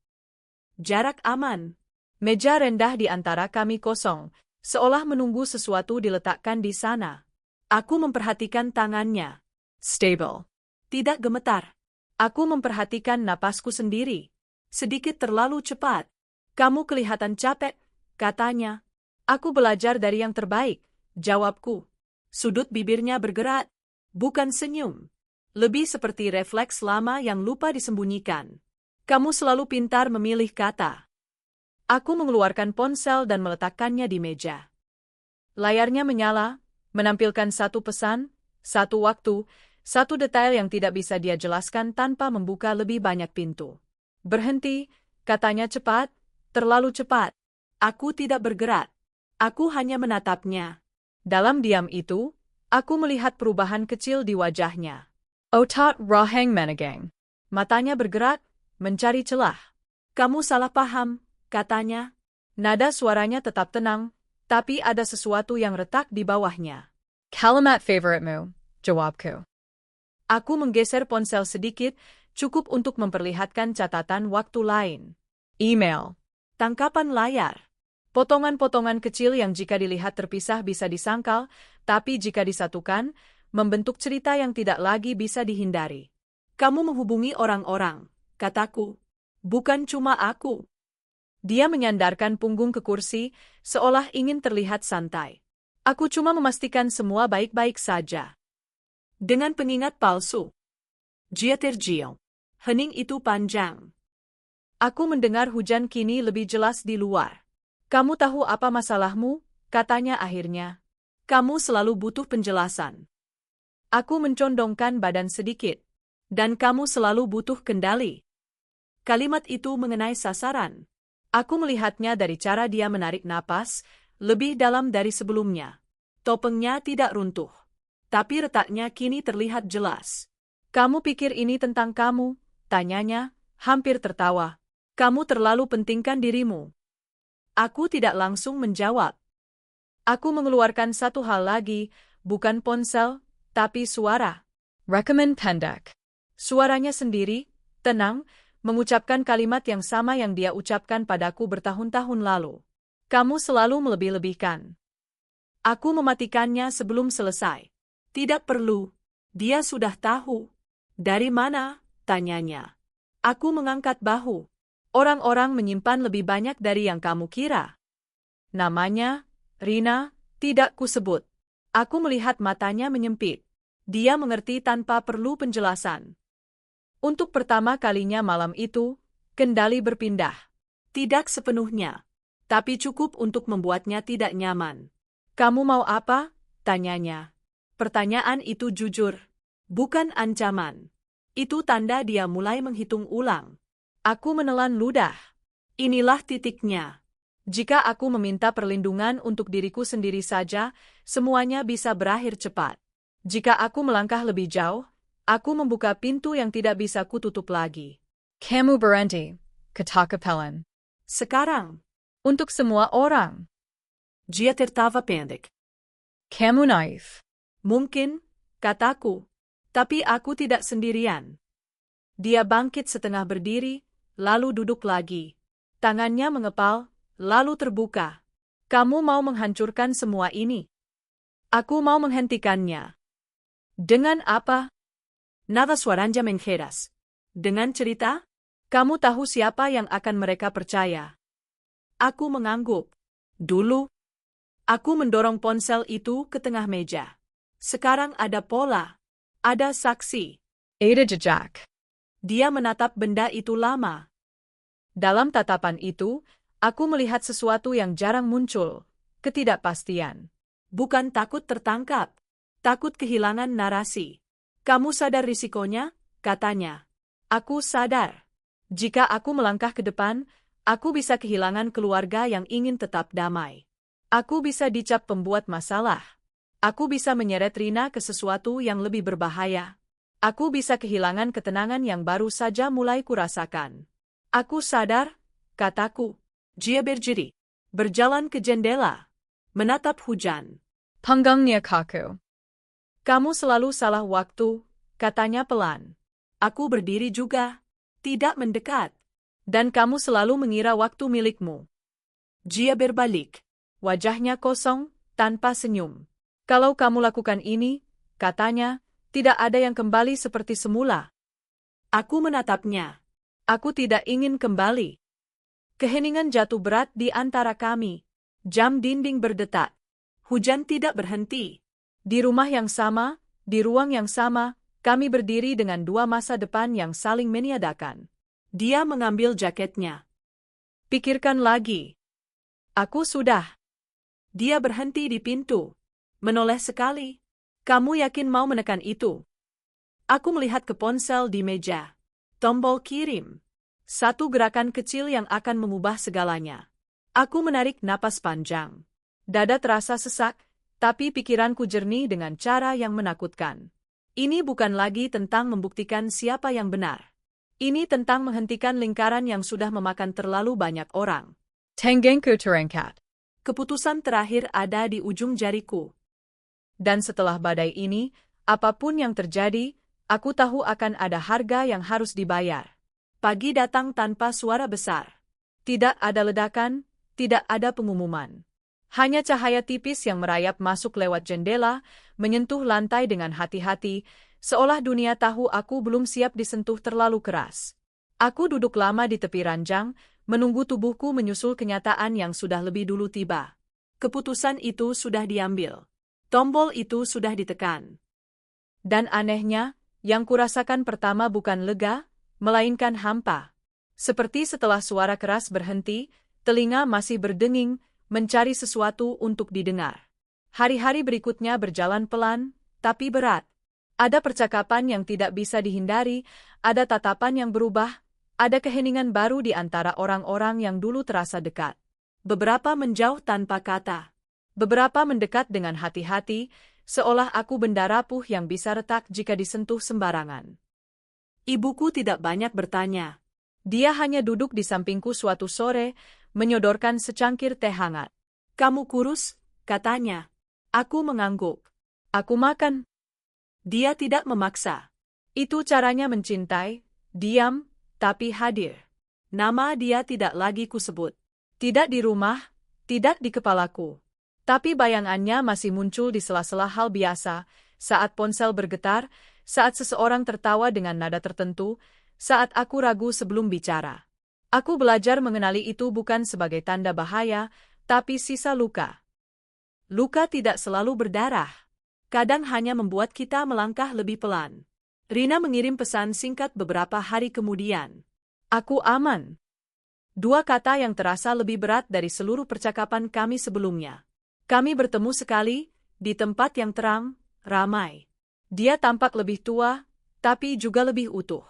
Jarak aman. Meja rendah di antara kami kosong, seolah menunggu sesuatu diletakkan di sana. Aku memperhatikan tangannya. Stable. Tidak gemetar. Aku memperhatikan napasku sendiri. Sedikit terlalu cepat. Kamu kelihatan capek, katanya. Aku belajar dari yang terbaik, jawabku. Sudut bibirnya bergerak, bukan senyum. Lebih seperti refleks lama yang lupa disembunyikan. Kamu selalu pintar memilih kata. Aku mengeluarkan ponsel dan meletakkannya di meja. Layarnya menyala, menampilkan satu pesan, satu waktu, satu detail yang tidak bisa dia jelaskan tanpa membuka lebih banyak pintu. Berhenti, katanya cepat, terlalu cepat. Aku tidak bergerak. Aku hanya menatapnya. Dalam diam itu, aku melihat perubahan kecil di wajahnya. Otot rahang menegang. Matanya bergerak, mencari celah. Kamu salah paham, katanya. Nada suaranya tetap tenang, Tapi ada sesuatu yang retak di bawahnya. Kalimat favoritemu, jawabku. Aku menggeser ponsel sedikit, cukup untuk memperlihatkan catatan waktu lain. Email. Tangkapan layar. Potongan-potongan kecil yang jika dilihat terpisah bisa disangkal, tapi jika disatukan, membentuk cerita yang tidak lagi bisa dihindari. Kamu menghubungi orang-orang, kataku. Bukan cuma aku. Dia menyandarkan punggung ke kursi, seolah ingin terlihat santai. Aku cuma memastikan semua baik-baik saja. Dengan pengingat palsu. Jia tergiung. Hening itu panjang. Aku mendengar hujan kini lebih jelas di luar. Kamu tahu apa masalahmu? Katanya akhirnya. Kamu selalu butuh penjelasan. Aku mencondongkan badan sedikit. Dan kamu selalu butuh kendali. Kalimat itu mengenai sasaran. Aku melihatnya dari cara dia menarik napas, lebih dalam dari sebelumnya. Topengnya tidak runtuh. Tapi retaknya kini terlihat jelas. Kamu pikir ini tentang kamu? Tanyanya, hampir tertawa. Kamu terlalu pentingkan dirimu. Aku tidak langsung menjawab. Aku mengeluarkan satu hal lagi, bukan ponsel, tapi suara. Recommend pendek. Suaranya sendiri, tenang, mengucapkan kalimat yang sama yang dia ucapkan padaku bertahun-tahun lalu. Kamu selalu melebih-lebihkan. Aku mematikannya sebelum selesai. Tidak perlu. Dia sudah tahu. Dari mana? Tanyanya. Aku mengangkat bahu. Orang-orang menyimpan lebih banyak dari yang kamu kira. Namanya, Rina, tidak kusebut. Aku melihat matanya menyempit. Dia mengerti tanpa perlu penjelasan. Untuk pertama kalinya malam itu, kendali berpindah. Tidak sepenuhnya, tapi cukup untuk membuatnya tidak nyaman. Kamu mau apa? Tanyanya. Pertanyaan itu jujur, bukan ancaman. Itu tanda dia mulai menghitung ulang. Aku menelan ludah. Inilah titiknya. Jika aku meminta perlindungan untuk diriku sendiri saja, semuanya bisa berakhir cepat. Jika aku melangkah lebih jauh, aku membuka pintu yang tidak bisa kututup lagi. Kamu berhenti, ketakapelan. Sekarang, Untuk semua orang. dia tertawa pendek. Kamu naif. Mungkin, kataku, tapi aku tidak sendirian. Dia bangkit setengah berdiri, lalu duduk lagi. Tangannya mengepal, lalu terbuka. Kamu mau menghancurkan semua ini? Aku mau menghentikannya. Dengan apa? Nada suaranya menjeras. Dengan cerita? Kamu tahu siapa yang akan mereka percaya. Aku mengangguk. Dulu, aku mendorong ponsel itu ke tengah meja. Sekarang ada pola. Ada saksi. Ada jejak. Dia menatap benda itu lama. Dalam tatapan itu, aku melihat sesuatu yang jarang muncul, ketidakpastian. Bukan takut tertangkap, takut kehilangan narasi. Kamu sadar risikonya? Katanya. Aku sadar. Jika aku melangkah ke depan, aku bisa kehilangan keluarga yang ingin tetap damai. Aku bisa dicap pembuat masalah. Aku bisa menyeret Rina ke sesuatu yang lebih berbahaya. Aku bisa kehilangan ketenangan yang baru saja mulai kurasakan. Aku sadar, kataku. Dia berdiri, berjalan ke jendela, menatap hujan. Punggungnya kaku. Kamu selalu salah waktu, katanya pelan. Aku berdiri juga, tidak mendekat. Dan kamu selalu mengira waktu milikmu. Dia berbalik, wajahnya kosong, tanpa senyum. Kalau kamu lakukan ini, katanya, tidak ada yang kembali seperti semula. Aku menatapnya. Aku tidak ingin kembali. Keheningan jatuh berat di antara kami. Jam dinding berdetak. Hujan tidak berhenti. Di rumah yang sama, di ruang yang sama, kami berdiri dengan dua masa depan yang saling meniadakan. Dia mengambil jaketnya. Pikirkan lagi. Aku sudah. Dia berhenti di pintu. Menoleh sekali. Kamu yakin mau menekan itu? Aku melihat ke ponsel di meja. Tombol kirim. Satu gerakan kecil yang akan mengubah segalanya. Aku menarik napas panjang. Dada terasa sesak, tapi pikiranku jernih dengan cara yang menakutkan. Ini bukan lagi tentang membuktikan siapa yang benar. Ini tentang menghentikan lingkaran yang sudah memakan terlalu banyak orang. Tanggengku terangkat. Keputusan terakhir ada di ujung jariku. Dan setelah badai ini, apapun yang terjadi, aku tahu akan ada harga yang harus dibayar. Pagi datang tanpa suara besar. Tidak ada ledakan, tidak ada pengumuman. Hanya cahaya tipis yang merayap masuk lewat jendela, menyentuh lantai dengan hati-hati, seolah dunia tahu aku belum siap disentuh terlalu keras. Aku duduk lama di tepi ranjang, menunggu tubuhku menyusul kenyataan yang sudah lebih dulu tiba. Keputusan itu sudah diambil. Tombol itu sudah ditekan. Dan anehnya, yang kurasakan pertama bukan lega, melainkan hampa. Seperti setelah suara keras berhenti, telinga masih berdenging, mencari sesuatu untuk didengar. Hari-hari berikutnya berjalan pelan, tapi berat. Ada percakapan yang tidak bisa dihindari, ada tatapan yang berubah, ada keheningan baru di antara orang-orang yang dulu terasa dekat. Beberapa menjauh tanpa kata. Beberapa mendekat dengan hati-hati, seolah aku benda rapuh yang bisa retak jika disentuh sembarangan. Ibuku tidak banyak bertanya. Dia hanya duduk di sampingku suatu sore, menyodorkan secangkir teh hangat. "Kamu kurus," katanya. Aku mengangguk. Aku makan. Dia tidak memaksa. Itu caranya mencintai, diam, tapi hadir. Nama dia tidak lagi kusebut. Tidak di rumah, tidak di kepalaku. Tapi bayangannya masih muncul di sela-sela hal biasa, saat ponsel bergetar, saat seseorang tertawa dengan nada tertentu, saat aku ragu sebelum bicara. Aku belajar mengenali itu bukan sebagai tanda bahaya, tapi sisa luka. Luka tidak selalu berdarah. Kadang hanya membuat kita melangkah lebih pelan. Rina mengirim pesan singkat beberapa hari kemudian. Aku aman. 2 kata yang terasa lebih berat dari seluruh percakapan kami sebelumnya. Kami bertemu sekali, di tempat yang terang, ramai. Dia tampak lebih tua, tapi juga lebih utuh.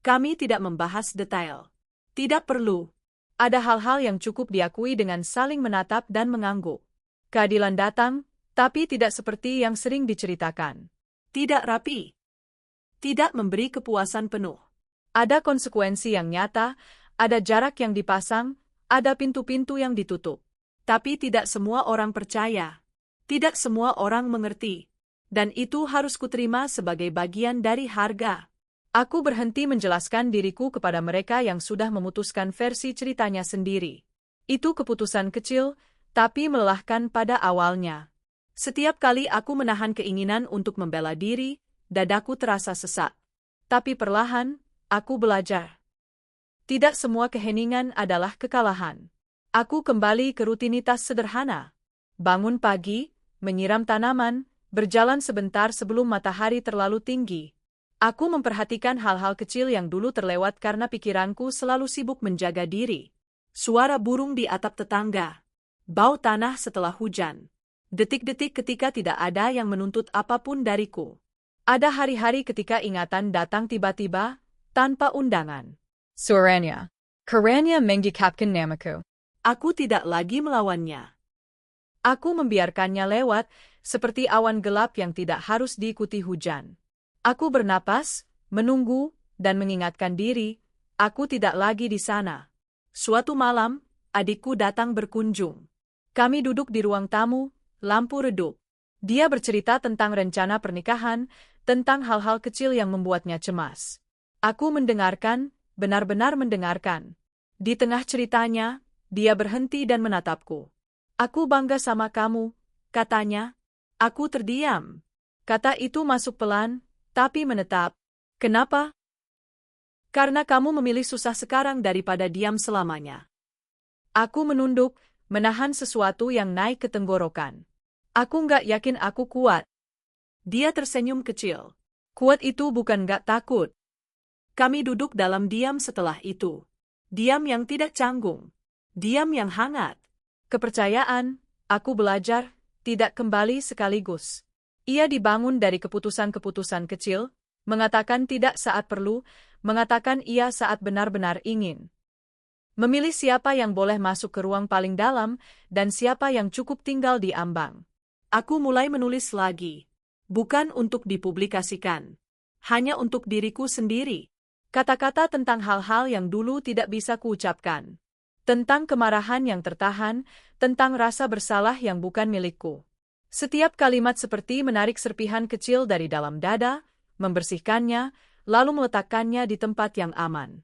Kami tidak membahas detail. Tidak perlu. Ada hal-hal yang cukup diakui dengan saling menatap dan mengangguk. Keadilan datang, tapi tidak seperti yang sering diceritakan. Tidak rapi. Tidak memberi kepuasan penuh. Ada konsekuensi yang nyata, ada jarak yang dipasang, ada pintu-pintu yang ditutup. Tapi tidak semua orang percaya. Tidak semua orang mengerti. Dan itu harus kuterima sebagai bagian dari harga. Aku berhenti menjelaskan diriku kepada mereka yang sudah memutuskan versi ceritanya sendiri. Itu keputusan kecil, tapi melelahkan pada awalnya. Setiap kali aku menahan keinginan untuk membela diri, dadaku terasa sesak. Tapi perlahan, aku belajar. Tidak semua keheningan adalah kekalahan. Aku kembali ke rutinitas sederhana. Bangun pagi, menyiram tanaman, berjalan sebentar sebelum matahari terlalu tinggi. Aku memperhatikan hal-hal kecil yang dulu terlewat karena pikiranku selalu sibuk menjaga diri. Suara burung di atap tetangga. Bau tanah setelah hujan. Detik-detik ketika tidak ada yang menuntut apapun dariku. Ada hari-hari ketika ingatan datang tiba-tiba, tanpa undangan. Suranya. Karanya mengikapkan namaku. Aku tidak lagi melawannya. Aku membiarkannya lewat, seperti awan gelap yang tidak harus diikuti hujan. Aku bernapas, menunggu, dan mengingatkan diri, aku tidak lagi di sana. Suatu malam, adikku datang berkunjung. Kami duduk di ruang tamu, lampu redup. Dia bercerita tentang rencana pernikahan, tentang hal-hal kecil yang membuatnya cemas. Aku mendengarkan, benar-benar mendengarkan. Di tengah ceritanya, dia berhenti dan menatapku. Aku bangga sama kamu, katanya. Aku terdiam. Kata itu masuk pelan, tapi menetap. Kenapa? Karena kamu memilih susah sekarang daripada diam selamanya. Aku menunduk, menahan sesuatu yang naik ke tenggorokan. Aku nggak yakin aku kuat. Dia tersenyum kecil. Kuat itu bukan nggak takut. Kami duduk dalam diam setelah itu. Diam yang tidak canggung. Diam yang hangat. Kepercayaan, aku belajar, tidak kembali sekaligus. Ia dibangun dari keputusan-keputusan kecil, mengatakan tidak saat perlu, mengatakan iya saat benar-benar ingin. Memilih siapa yang boleh masuk ke ruang paling dalam, dan siapa yang cukup tinggal di ambang. Aku mulai menulis lagi. Bukan untuk dipublikasikan. Hanya untuk diriku sendiri. Kata-kata tentang hal-hal yang dulu tidak bisa kuucapkan. Tentang kemarahan yang tertahan, tentang rasa bersalah yang bukan milikku. Setiap kalimat seperti menarik serpihan kecil dari dalam dada, membersihkannya, lalu meletakkannya di tempat yang aman.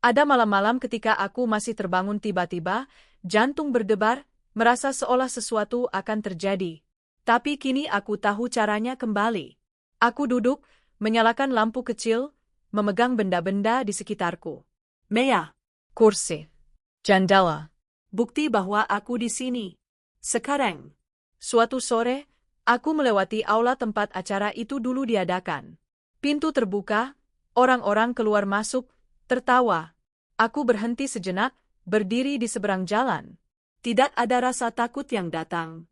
Ada malam-malam ketika aku masih terbangun tiba-tiba, jantung berdebar, merasa seolah sesuatu akan terjadi. Tapi kini aku tahu caranya kembali. Aku duduk, menyalakan lampu kecil, memegang benda-benda di sekitarku. Mea, Kursi. Jendela. bukti bahwa aku di sini. Sekarang. Suatu sore, aku melewati aula tempat acara itu dulu diadakan. Pintu terbuka, orang-orang keluar masuk, tertawa. Aku berhenti sejenak, berdiri di seberang jalan. Tidak ada rasa takut yang datang.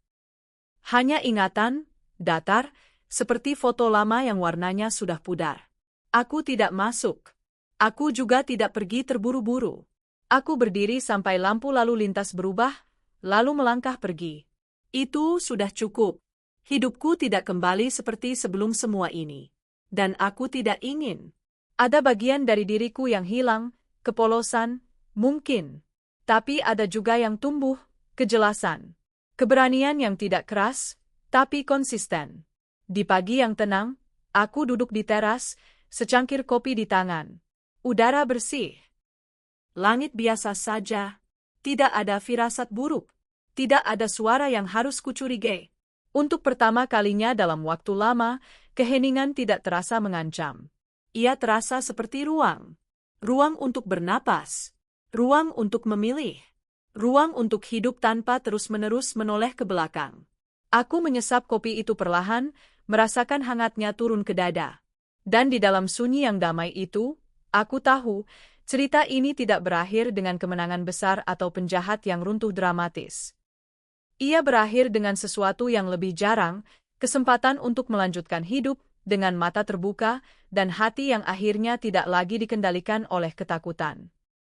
Hanya ingatan, datar, seperti foto lama yang warnanya sudah pudar. Aku tidak masuk. Aku juga tidak pergi terburu-buru. Aku berdiri sampai lampu lalu lintas berubah, lalu melangkah pergi. Itu sudah cukup. Hidupku tidak kembali seperti sebelum semua ini. Dan aku tidak ingin. Ada bagian dari diriku yang hilang, kepolosan, mungkin. Tapi ada juga yang tumbuh, kejelasan. Keberanian yang tidak keras, tapi konsisten. Di pagi yang tenang, aku duduk di teras, secangkir kopi di tangan. Udara bersih. Langit biasa saja. Tidak ada firasat buruk. Tidak ada suara yang harus kucurigai. Untuk pertama kalinya dalam waktu lama, keheningan tidak terasa mengancam. Ia terasa seperti ruang. Ruang untuk bernapas. Ruang untuk memilih. Ruang untuk hidup tanpa terus-menerus menoleh ke belakang. Aku menyesap kopi itu perlahan, merasakan hangatnya turun ke dada. Dan di dalam sunyi yang damai itu, aku tahu, cerita ini tidak berakhir dengan kemenangan besar atau penjahat yang runtuh dramatis. Ia berakhir dengan sesuatu yang lebih jarang, kesempatan untuk melanjutkan hidup dengan mata terbuka dan hati yang akhirnya tidak lagi dikendalikan oleh ketakutan.